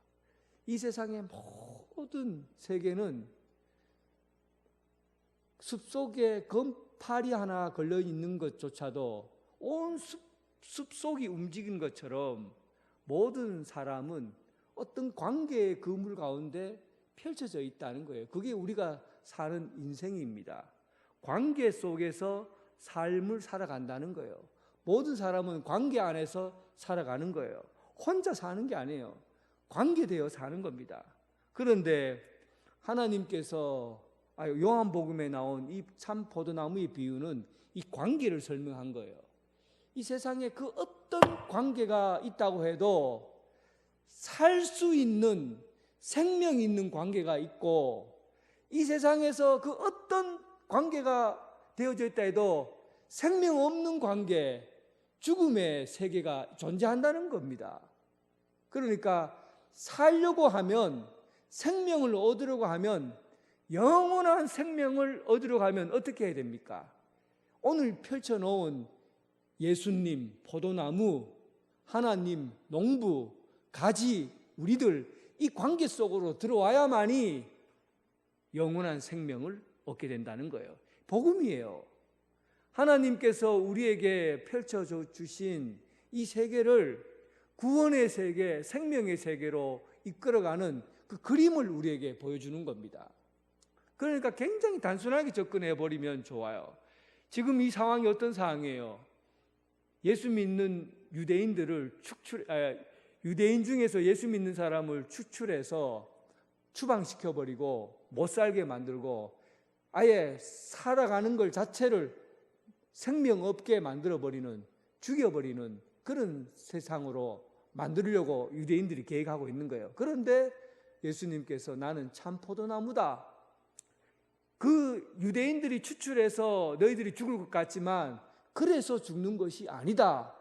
Speaker 1: 이 세상의 모든 세계는 숲속에 파리 하나 걸려 있는 것조차도 온 숲속이 움직인 것처럼 모든 사람은 어떤 관계의 그물 가운데 펼쳐져 있다는 거예요. 그게 우리가 사는 인생입니다. 관계 속에서 삶을 살아간다는 거예요. 모든 사람은 관계 안에서 살아가는 거예요. 혼자 사는 게 아니에요. 관계되어 사는 겁니다. 그런데 하나님께서 요한복음에 나온 이 참 포도나무의 비유는 이 관계를 설명한 거예요. 이 세상에 그 어떤 관계가 있다고 해도 살 수 있는 생명 있는 관계가 있고 이 세상에서 그 어떤 관계가 되어져 있다 해도 생명 없는 관계, 죽음의 세계가 존재한다는 겁니다. 그러니까 살려고 하면, 생명을 얻으려고 하면, 영원한 생명을 얻으려고 하면 어떻게 해야 됩니까? 오늘 펼쳐놓은 예수님, 포도나무, 하나님, 농부, 가지, 우리들 이 관계 속으로 들어와야만이 영원한 생명을 얻게 된다는 거예요. 복음이에요. 하나님께서 우리에게 펼쳐주신 이 세계를 구원의 세계, 생명의 세계로 이끌어가는 그 그림을 우리에게 보여주는 겁니다. 그러니까 굉장히 단순하게 접근해 버리면 좋아요. 지금 이 상황이 어떤 상황이에요? 예수 믿는 유대인 중에서 예수 믿는 사람을 추출해서 추방시켜버리고 못 살게 만들고 아예 살아가는 걸 자체를 생명 없게 만들어버리는, 죽여버리는 그런 세상으로 만들려고 유대인들이 계획하고 있는 거예요. 그런데 예수님께서 나는 참 포도나무다. 그 유대인들이 추출해서 너희들이 죽을 것 같지만 그래서 죽는 것이 아니다.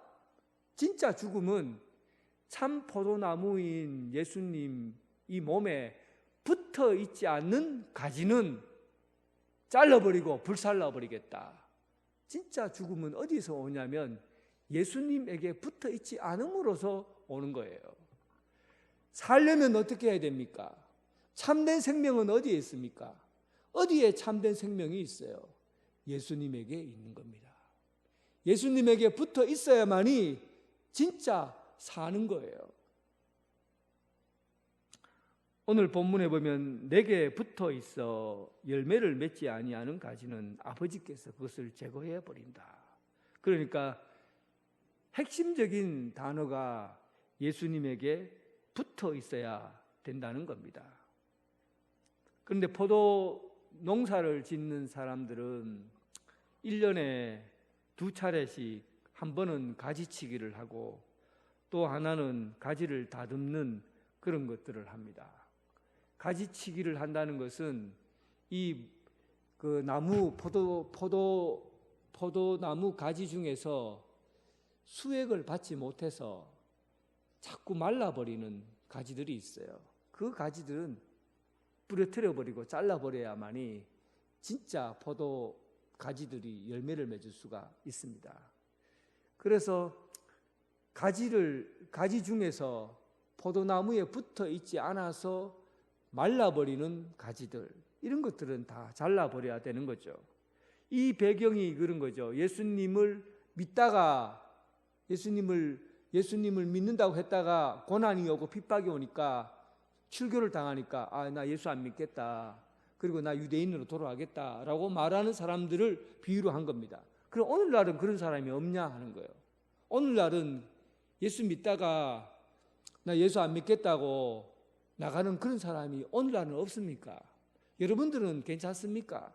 Speaker 1: 진짜 죽음은 참 포도나무인 예수님 이 몸에 붙어 있지 않는 가지는 잘라버리고 불살라버리겠다. 진짜 죽음은 어디서 오냐면 예수님에게 붙어 있지 않음으로써 오는 거예요. 살려면 어떻게 해야 됩니까? 참된 생명은 어디에 있습니까? 어디에 참된 생명이 있어요? 예수님에게 있는 겁니다. 예수님에게 붙어 있어야만이 진짜 사는 거예요. 오늘 본문에 보면 내게 붙어 있어 열매를 맺지 아니하는 가지는 아버지께서 그것을 제거해 버린다. 그러니까 핵심적인 단어가 예수님에게 붙어 있어야 된다는 겁니다. 그런데 포도 농사를 짓는 사람들은 1년에 2차례씩 한 번은 가지치기를 하고 또 하나는 가지를 다듬는 그런 것들을 합니다. 가지치기를 한다는 것은 이 그 나무 포도나무 가지 중에서 수액을 받지 못해서 자꾸 말라버리는 가지들이 있어요. 그 가지들은 부러뜨려 버리고 잘라 버려야만이 진짜 포도 가지들이 열매를 맺을 수가 있습니다. 그래서 가지 중에서 포도나무에 붙어 있지 않아서 말라버리는 가지들, 이런 것들은 다 잘라버려야 되는 거죠. 이 배경이 그런 거죠. 예수님을 믿다가 예수님을 믿는다고 했다가 고난이 오고 핍박이 오니까 출교를 당하니까 나 예수 안 믿겠다, 그리고 나 유대인으로 돌아가겠다라고 말하는 사람들을 비유로 한 겁니다. 그럼 오늘날은 그런 사람이 없냐 하는 거예요. 오늘날은 예수 믿다가 나 예수 안 믿겠다고 나가는 그런 사람이 오늘날은 없습니까? 여러분들은 괜찮습니까?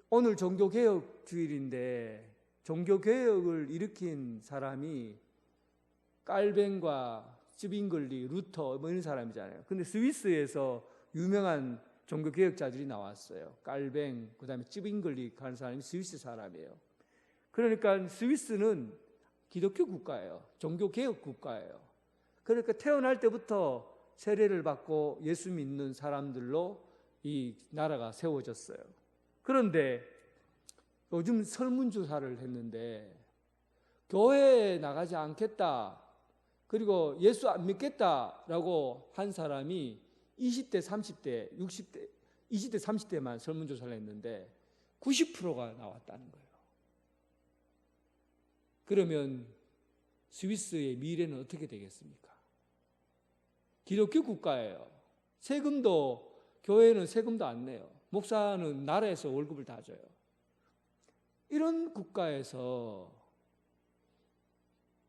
Speaker 1: 오늘 종교개혁 주일인데 종교개혁을 일으킨 사람이 깔뱅과 쯔빙글리, 루터 뭐 이런 사람이잖아요. 근데 스위스에서 유명한 종교개혁자들이 나왔어요. 깔뱅, 그 다음에 쯔빙글리 하는 사람이 스위스 사람이에요. 그러니까 스위스는 기독교 국가예요. 종교개혁 국가예요. 그러니까 태어날 때부터 세례를 받고 예수 믿는 사람들로 이 나라가 세워졌어요. 그런데 요즘 설문조사를 했는데 교회에 나가지 않겠다, 그리고 예수 안 믿겠다라고 한 사람이 20대, 30대, 60대, 20대, 30대만 설문조사를 했는데 90%가 나왔다는 거예요. 그러면 스위스의 미래는 어떻게 되겠습니까? 기독교 국가예요. 세금도, 교회는 세금도 안 내요. 목사는 나라에서 월급을 다 줘요. 이런 국가에서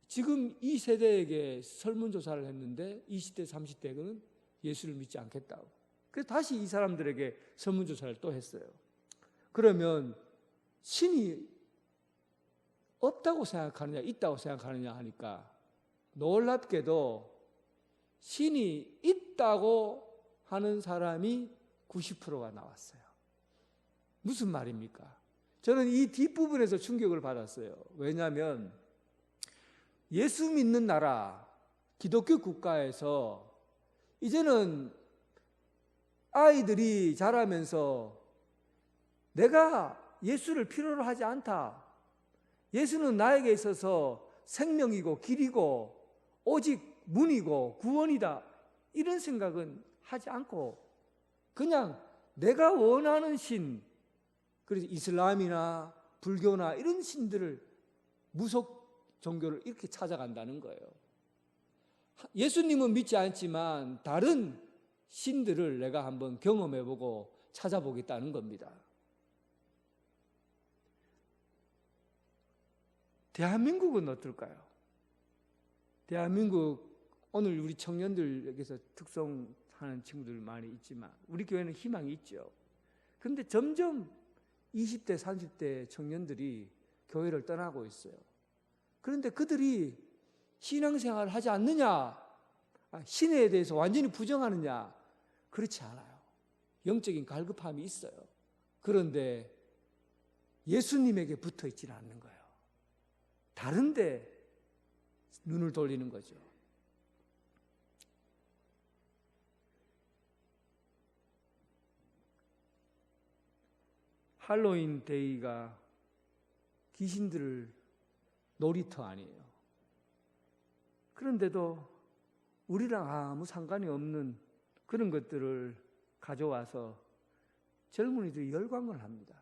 Speaker 1: 지금 이 세대에게 설문조사를 했는데 20대, 30대는 예수를 믿지 않겠다고. 그래서 다시 이 사람들에게 설문조사를 또 했어요. 그러면 신이 없다고 생각하느냐, 있다고 생각하느냐 하니까 놀랍게도 신이 있다고 하는 사람이 90%가 나왔어요. 무슨 말입니까? 저는 이 뒷부분에서 충격을 받았어요. 왜냐하면 예수 믿는 나라, 기독교 국가에서 이제는 아이들이 자라면서 내가 예수를 필요로 하지 않다, 예수는 나에게 있어서 생명이고 길이고 오직 문이고 구원이다, 이런 생각은 하지 않고 그냥 내가 원하는 신, 그래서 이슬람이나 불교나 이런 신들을, 무속 종교를 이렇게 찾아간다는 거예요. 예수님은 믿지 않지만 다른 신들을 내가 한번 경험해보고 찾아보겠다는 겁니다. 대한민국은 어떨까요? 대한민국, 오늘 우리 청년들에게서 특성하는 친구들 많이 있지만 우리 교회는 희망이 있죠. 그런데 점점 20대, 30대 청년들이 교회를 떠나고 있어요. 그런데 그들이 신앙생활을 하지 않느냐, 신에 대해서 완전히 부정하느냐, 그렇지 않아요. 영적인 갈급함이 있어요. 그런데 예수님에게 붙어 있지는 않는 거예요. 다른데 눈을 돌리는 거죠. 할로윈 데이가 귀신들을 놀이터 아니에요. 그런데도 우리랑 아무 상관이 없는 그런 것들을 가져와서 젊은이들이 열광을 합니다.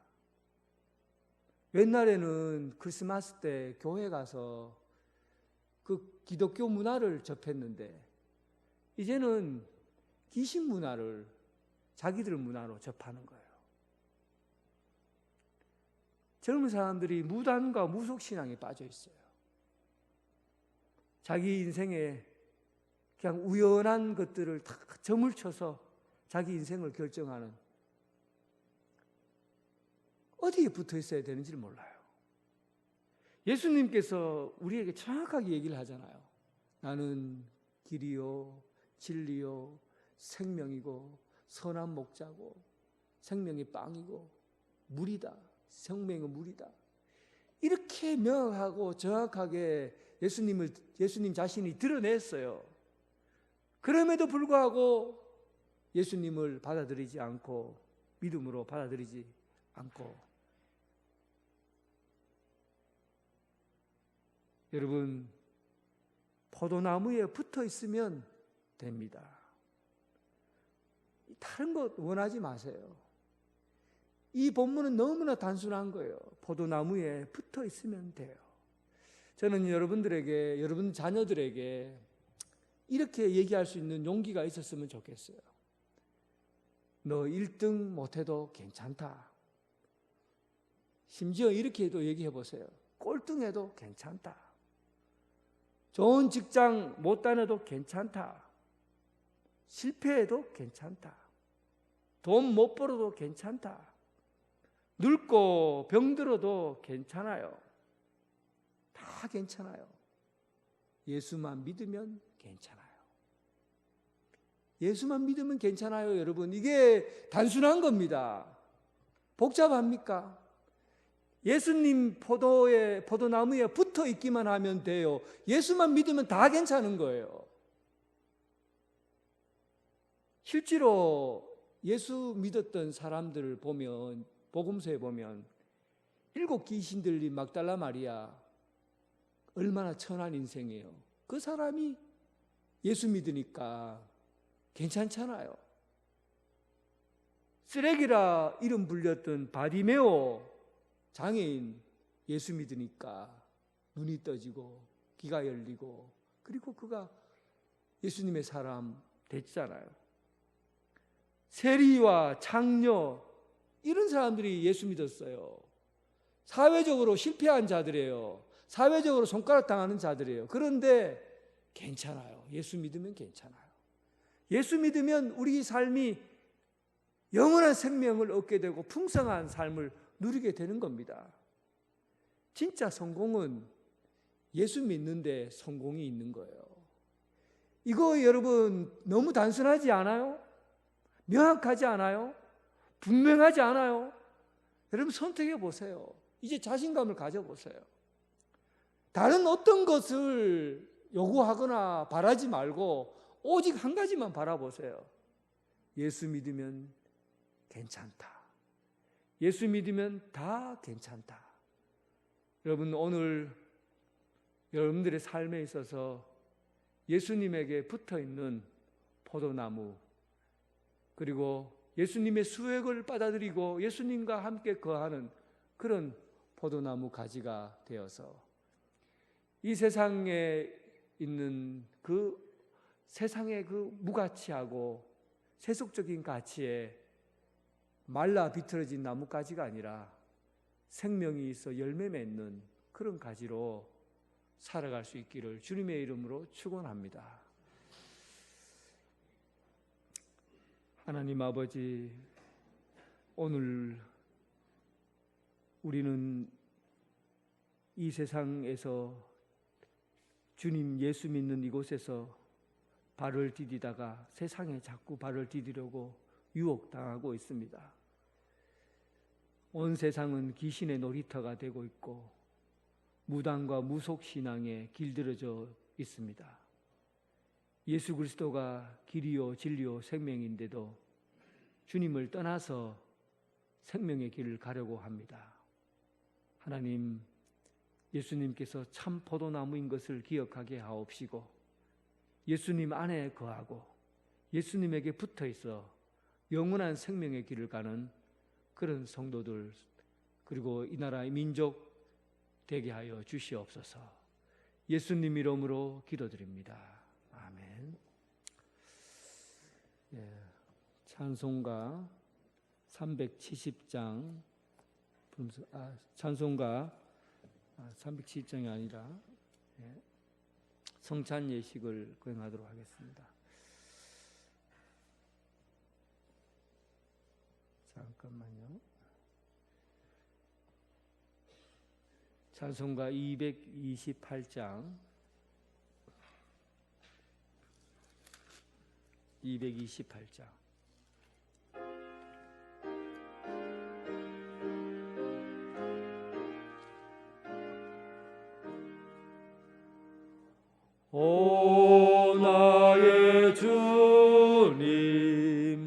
Speaker 1: 옛날에는 크리스마스 때 교회 가서 그 기독교 문화를 접했는데 이제는 귀신 문화를 자기들 문화로 접하는 거예요. 젊은 사람들이 무단과 무속신앙에 빠져 있어요. 자기 인생에 그냥 우연한 것들을 다 점을 쳐서 자기 인생을 결정하는, 어디에 붙어 있어야 되는지를 몰라요. 예수님께서 우리에게 정확하게 얘기를 하잖아요. 나는 길이요 진리요 생명이고 선한 목자고 생명의 빵이고 물이다. 생명은 물이다. 이렇게 명확하고 정확하게 예수님 자신이 드러냈어요. 그럼에도 불구하고 예수님을 받아들이지 않고 믿음으로 받아들이지 않고, 여러분, 포도나무에 붙어 있으면 됩니다. 다른 것 원하지 마세요. 이 본문은 너무나 단순한 거예요. 포도나무에 붙어 있으면 돼요. 저는 여러분들에게, 여러분 자녀들에게 이렇게 얘기할 수 있는 용기가 있었으면 좋겠어요. 너 1등 못해도 괜찮다. 심지어 이렇게도 얘기해 보세요. 꼴등해도 괜찮다. 좋은 직장 못 다녀도 괜찮다. 실패해도 괜찮다. 돈 못 벌어도 괜찮다. 늙고 병들어도 괜찮아요. 다 괜찮아요. 예수만 믿으면 괜찮아요. 예수만 믿으면 괜찮아요, 여러분. 이게 단순한 겁니다. 복잡합니까? 예수님 포도나무에 붙어 있기만 하면 돼요. 예수만 믿으면 다 괜찮은 거예요. 실제로 예수 믿었던 사람들을 보면, 복음서에 보면 7 귀신 들린 막달라 마리아, 얼마나 천한 인생이에요. 그 사람이 예수 믿으니까 괜찮잖아요. 쓰레기라 이름 불렸던 바디메오 장애인, 예수 믿으니까 눈이 떠지고 귀가 열리고, 그리고 그가 예수님의 사람 됐잖아요. 세리와 창녀, 이런 사람들이 예수 믿었어요. 사회적으로 실패한 자들이에요. 사회적으로 손가락 당하는 자들이에요. 그런데 괜찮아요. 예수 믿으면 괜찮아요. 예수 믿으면 우리 삶이 영원한 생명을 얻게 되고 풍성한 삶을 누리게 되는 겁니다. 진짜 성공은 예수 믿는데 성공이 있는 거예요. 이거 여러분 너무 단순하지 않아요? 명확하지 않아요? 분명하지 않아요? 여러분 선택해 보세요. 이제 자신감을 가져보세요. 다른 어떤 것을 요구하거나 바라지 말고 오직 한 가지만 바라보세요. 예수 믿으면 괜찮다. 예수 믿으면 다 괜찮다. 여러분, 오늘 여러분들의 삶에 있어서 예수님에게 붙어 있는 포도나무, 그리고 예수님의 수액을 받아들이고 예수님과 함께 거하는 그런 포도나무 가지가 되어서 이 세상에 있는 그 세상의 그 무가치하고 세속적인 가치에 말라 비틀어진 나뭇가지가 아니라 생명이 있어 열매 맺는 그런 가지로 살아갈 수 있기를 주님의 이름으로 축원합니다. 하나님 아버지, 오늘 우리는 이 세상에서 주님 예수 믿는 이곳에서 발을 디디다가 세상에 자꾸 발을 디디려고 유혹당하고 있습니다. 온 세상은 귀신의 놀이터가 되고 있고 무당과 무속신앙에 길들여져 있습니다. 예수 그리스도가 길이요 진리요 생명인데도 주님을 떠나서 생명의 길을 가려고 합니다. 하나님, 예수님께서 참 포도나무인 것을 기억하게 하옵시고 예수님 안에 거하고 예수님에게 붙어 있어 영원한 생명의 길을 가는 그런 성도들, 그리고 이 나라의 민족 되게 하여 주시옵소서. 예수님 이름으로 기도드립니다. 아멘. 찬송가 370장, 찬송가 370장이 아니라 성찬 예식을 거행하도록 하겠습니다. 잠깐만요. 찬송가 228장 228장
Speaker 2: 오 나의 주님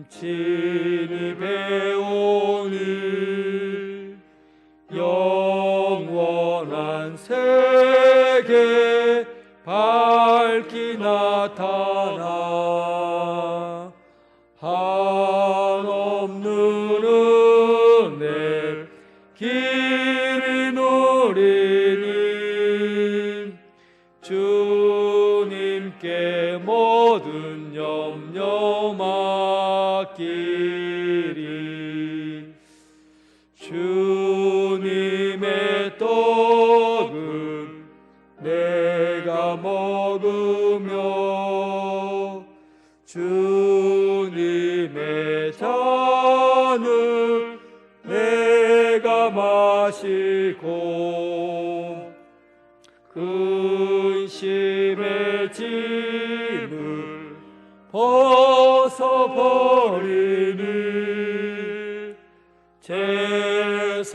Speaker 2: 친히 배우니 영원한 세계 밝히 나타나 한없는 은혜 길이 누리니 주님께 모든 염려 맡기리. 주님의 떡은 내가 먹으며 주님의 잔을 내가 마시고 근심의 짐을 벗어버리니 제사함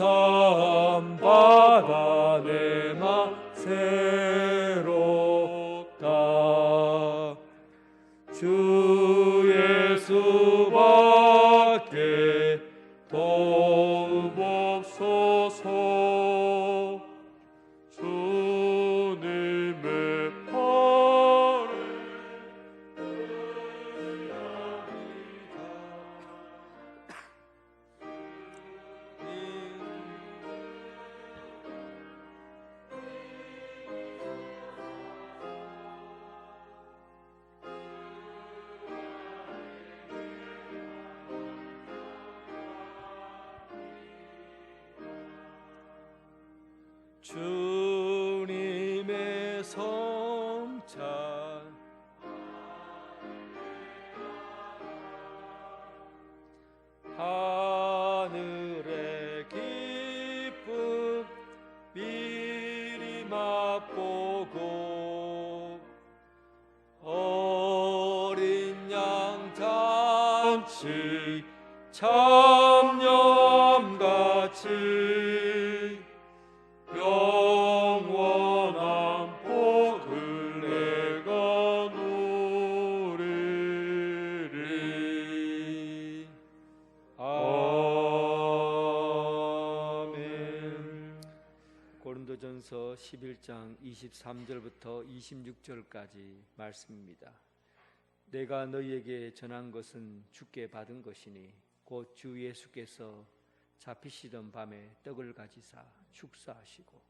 Speaker 2: 받아 내 맘 새롭다. 주 예수밖에 도움 없소서. 주님의 팔에 주님의 성찬 하늘의 기쁨 미리 맛보고 어린 양 잔치 참념같이 영원한 복을 내가 누리리. 아멘.
Speaker 1: 고린도전서 11장 23절부터 26절까지 말씀입니다. 내가 너희에게 전한 것은 주께 받은 것이니 곧 주 예수께서 잡히시던 밤에 떡을 가지사 축사하시고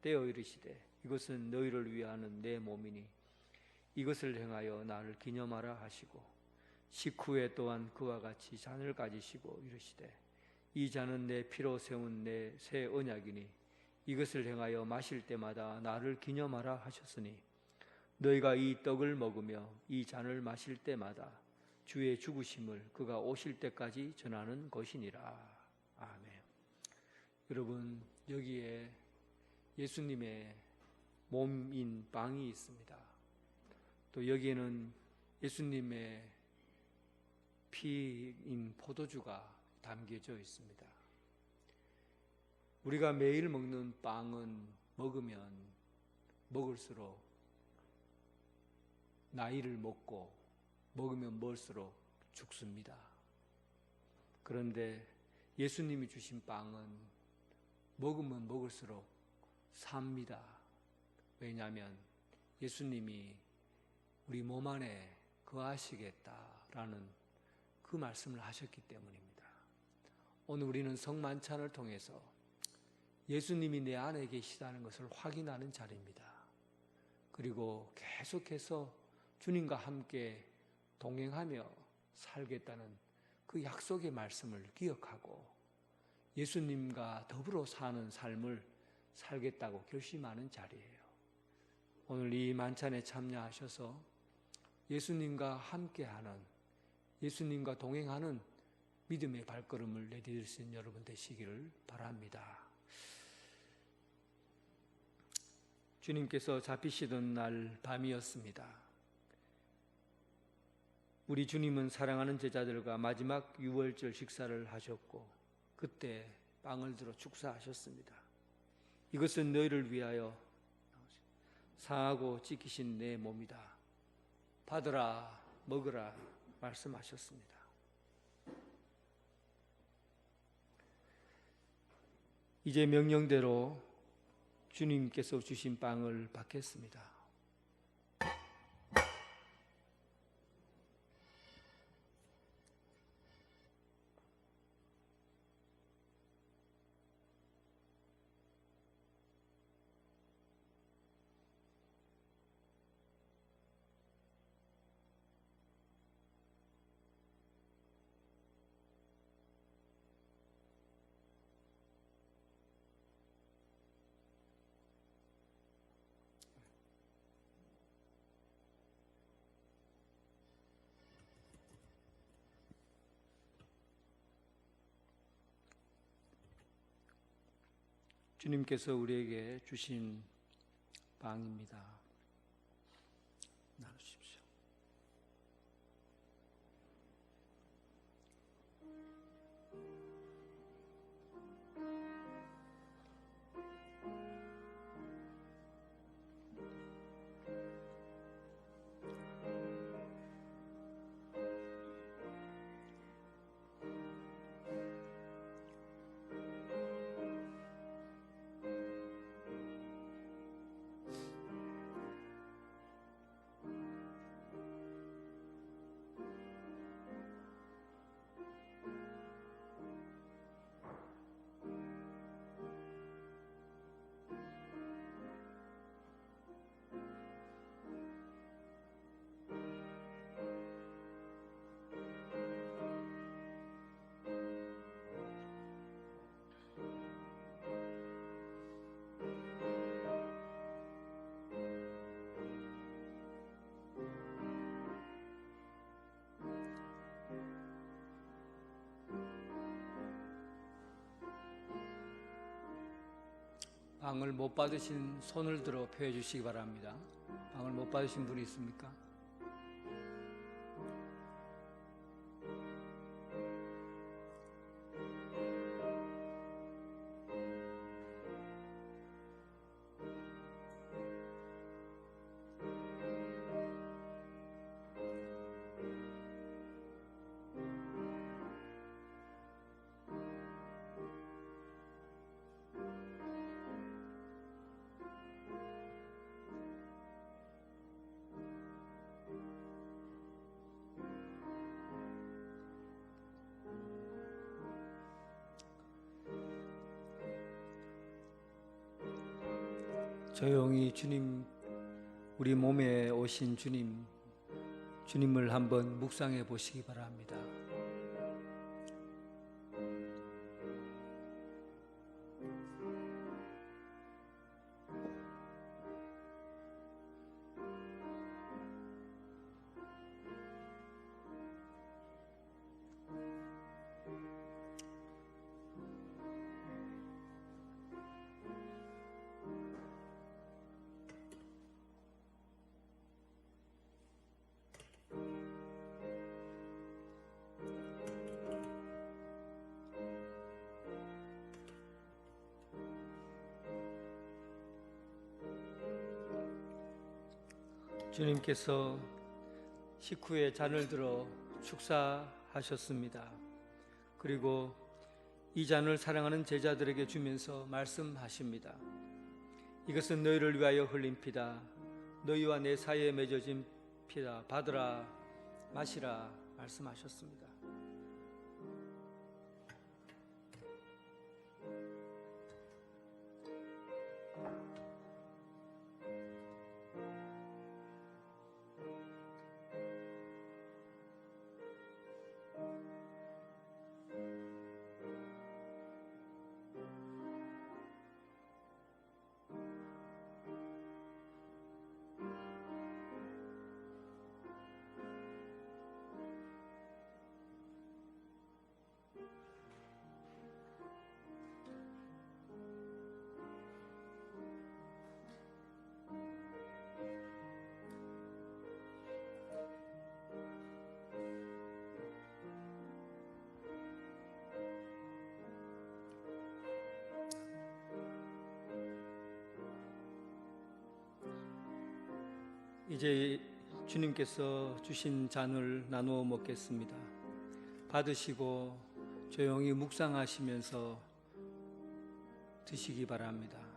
Speaker 1: 떼어 이르시되 이것은 너희를 위하는 내 몸이니 이것을 행하여 나를 기념하라 하시고 식후에 또한 그와 같이 잔을 가지시고 이르시되 이 잔은 내 피로 세운 내 새 언약이니 이것을 행하여 마실 때마다 나를 기념하라 하셨으니 너희가 이 떡을 먹으며 이 잔을 마실 때마다 주의 죽으심을 그가 오실 때까지 전하는 것이니라. 아멘. 여러분, 여기에 예수님의 몸인 빵이 있습니다. 또 여기에는 예수님의 피인 포도주가 담겨져 있습니다. 우리가 매일 먹는 빵은 먹으면 먹을수록 나이를 먹고 먹으면 먹을수록 죽습니다. 그런데 예수님이 주신 빵은 먹으면 먹을수록 삽니다. 왜냐하면 예수님이 우리 몸 안에 거하시겠다 라는 그 말씀을 하셨기 때문입니다. 오늘 우리는 성만찬을 통해서 예수님이 내 안에 계시다는 것을 확인하는 자리입니다. 그리고 계속해서 주님과 함께 동행하며 살겠다는 그 약속의 말씀을 기억하고 예수님과 더불어 사는 삶을 살겠다고 결심하는 자리예요. 오늘 이 만찬에 참여하셔서 예수님과 함께하는, 예수님과 동행하는 믿음의 발걸음을 내디딜 수 있는 여러분 되시기를 바랍니다. 주님께서 잡히시던 날 밤이었습니다. 우리 주님은 사랑하는 제자들과 마지막 유월절 식사를 하셨고 그때 빵을 들어 축사하셨습니다. 이것은 너희를 위하여 상하고 찢기신 내 몸이다. 받으라 먹으라 말씀하셨습니다. 이제 명령대로 주님께서 주신 빵을 받겠습니다. 주님께서 우리에게 주신 빵입니다. 나누십시오. 빵을 못 받으신 손을 들어 펴 주시기 바랍니다. 빵을 못 받으신 분이 있습니까? 조용히 주님, 우리 몸에 오신 주님을 한번 묵상해 보시기 바랍니다. 주님께서 식후에 잔을 들어 축사하셨습니다. 그리고 이 잔을 사랑하는 제자들에게 주면서 말씀하십니다. 이것은 너희를 위하여 흘린 피다. 너희와 내 사이에 맺어진 피다. 받으라 마시라 말씀하셨습니다. 이제 주님께서 주신 잔을 나누어 먹겠습니다. 받으시고 조용히 묵상하시면서 드시기 바랍니다.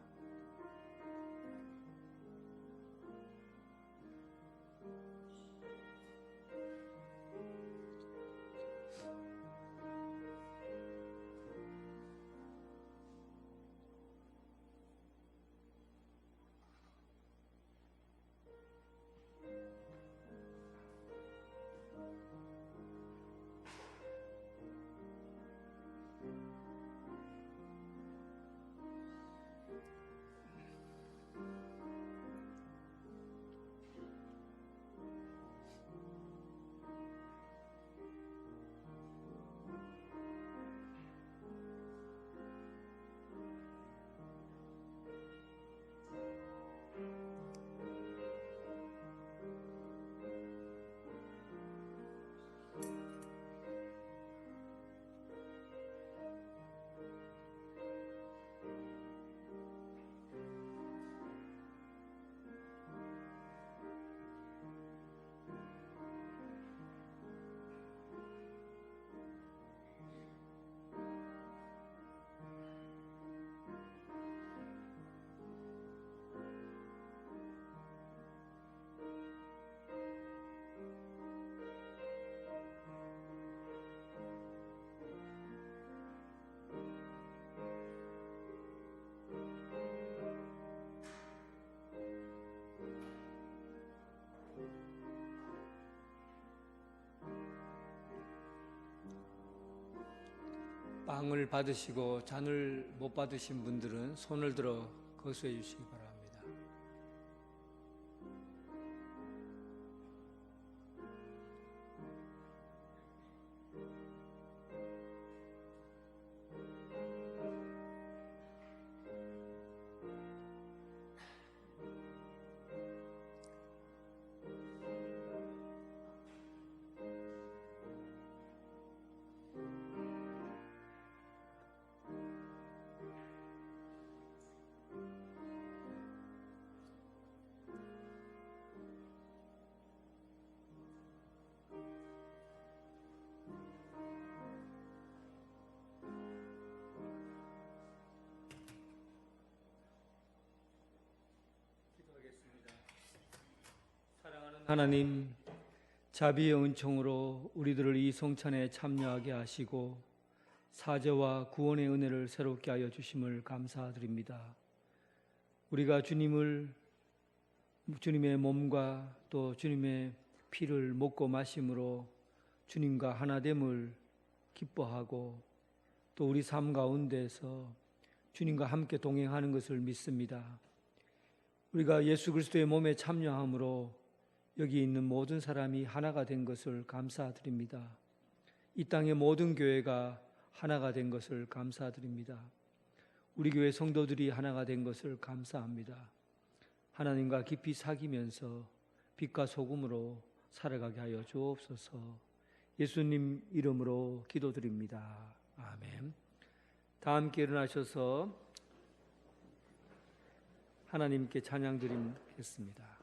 Speaker 1: 빵을 받으시고 잔을 못 받으신 분들은 손을 들어 거수해 주시기 바랍니다. 하나님, 자비의 은총으로 우리들을 이 성찬에 참여하게 하시고 사죄와 구원의 은혜를 새롭게 하여 주심을 감사드립니다. 우리가 주님의 몸과 또 주님의 피를 먹고 마심으로 주님과 하나됨을 기뻐하고 또 우리 삶 가운데서 주님과 함께 동행하는 것을 믿습니다. 우리가 예수 그리스도의 몸에 참여함으로 여기 있는 모든 사람이 하나가 된 것을 감사드립니다. 이 땅의 모든 교회가 하나가 된 것을 감사드립니다. 우리 교회 성도들이 하나가 된 것을 감사합니다. 하나님과 깊이 사귀면서 빛과 소금으로 살아가게 하여 주옵소서. 예수님 이름으로 기도드립니다. 아멘. 다 함께 일어나셔서 하나님께 찬양 드리겠습니다.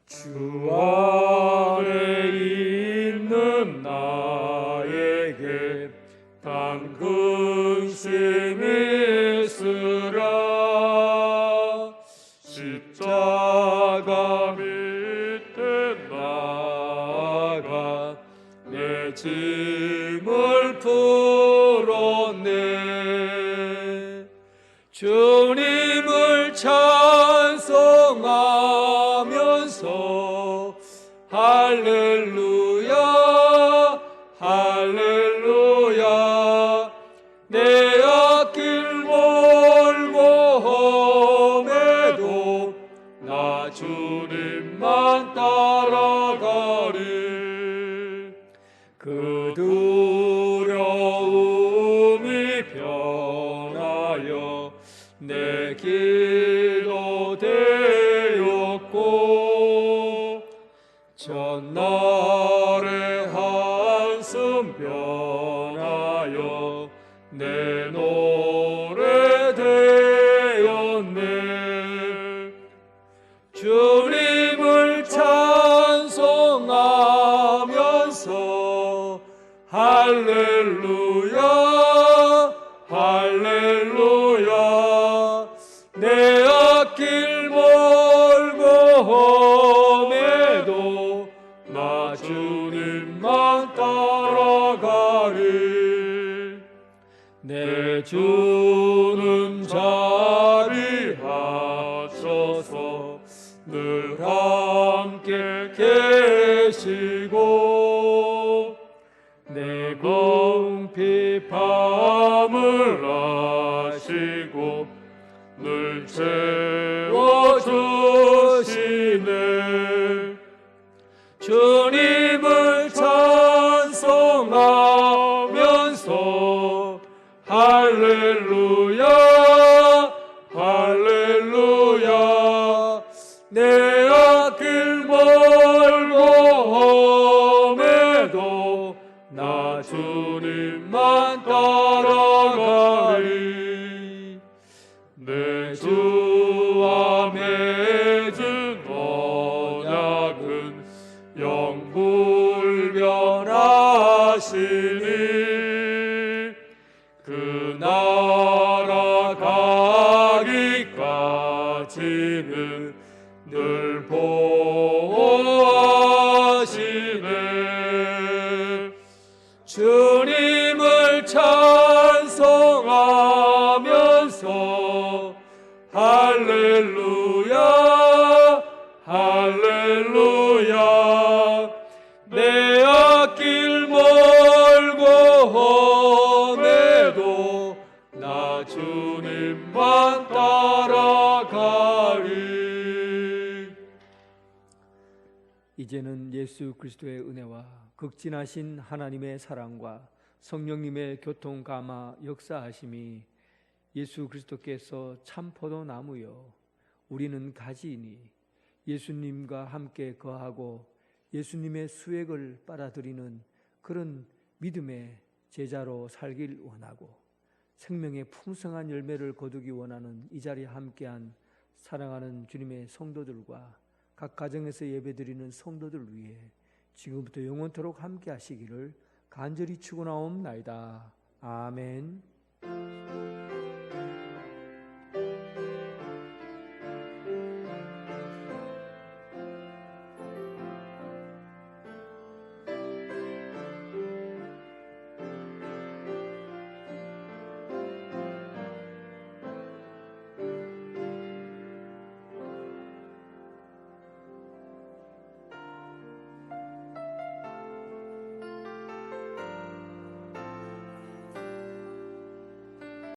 Speaker 2: 주 안에 있는 나에게 단 근심 내 짐을 풀었네. 주님을 찬송하면서 할렐루야 할렐루야. 내 앞길 멀고 험해도 나 주님만 따라가리. 그 두려움이 변하여 내 기도 되었고, 전날의 한숨 변하여 내 노래 되었네. 주님을 찬송하면서 할렐루야 할렐루야. 내 앞길 멀고 험해도 나 주님만 따라가리. 내 주는 자리하셔서 늘 함께 계시고, 내 궁핍함을 아시고 늘 채워주시네. 주님을 찬송하면서 할렐루야 할렐루야. 내 앞길 멀고 험해도 나 주님만 따라가리. 내 주와 맺은 언약은 영불변하시니, 그 나라 가기까지는 늘 보호하시네. 주님을 찬송하면서 할렐루야 할렐루야. 내 앞길 멀고 험해도 나 주님만 따라가리.
Speaker 1: 이제는 예수 그리스도의 은혜와 극진하신 하나님의 사랑과 성령님의 교통 감화 역사하심이, 예수 그리스도께서 참 포도나무요 우리는 가지이니 예수님과 함께 거하고 예수님의 수액을 빨아들이는 그런 믿음의 제자로 살길 원하고, 생명의 풍성한 열매를 거두기 원하는 이 자리에 함께한 사랑하는 주님의 성도들과 각 가정에서 예배드리는 성도들 위해 지금부터 영원토록 함께 하시기를 간절히 축원하옵나이다. 아멘.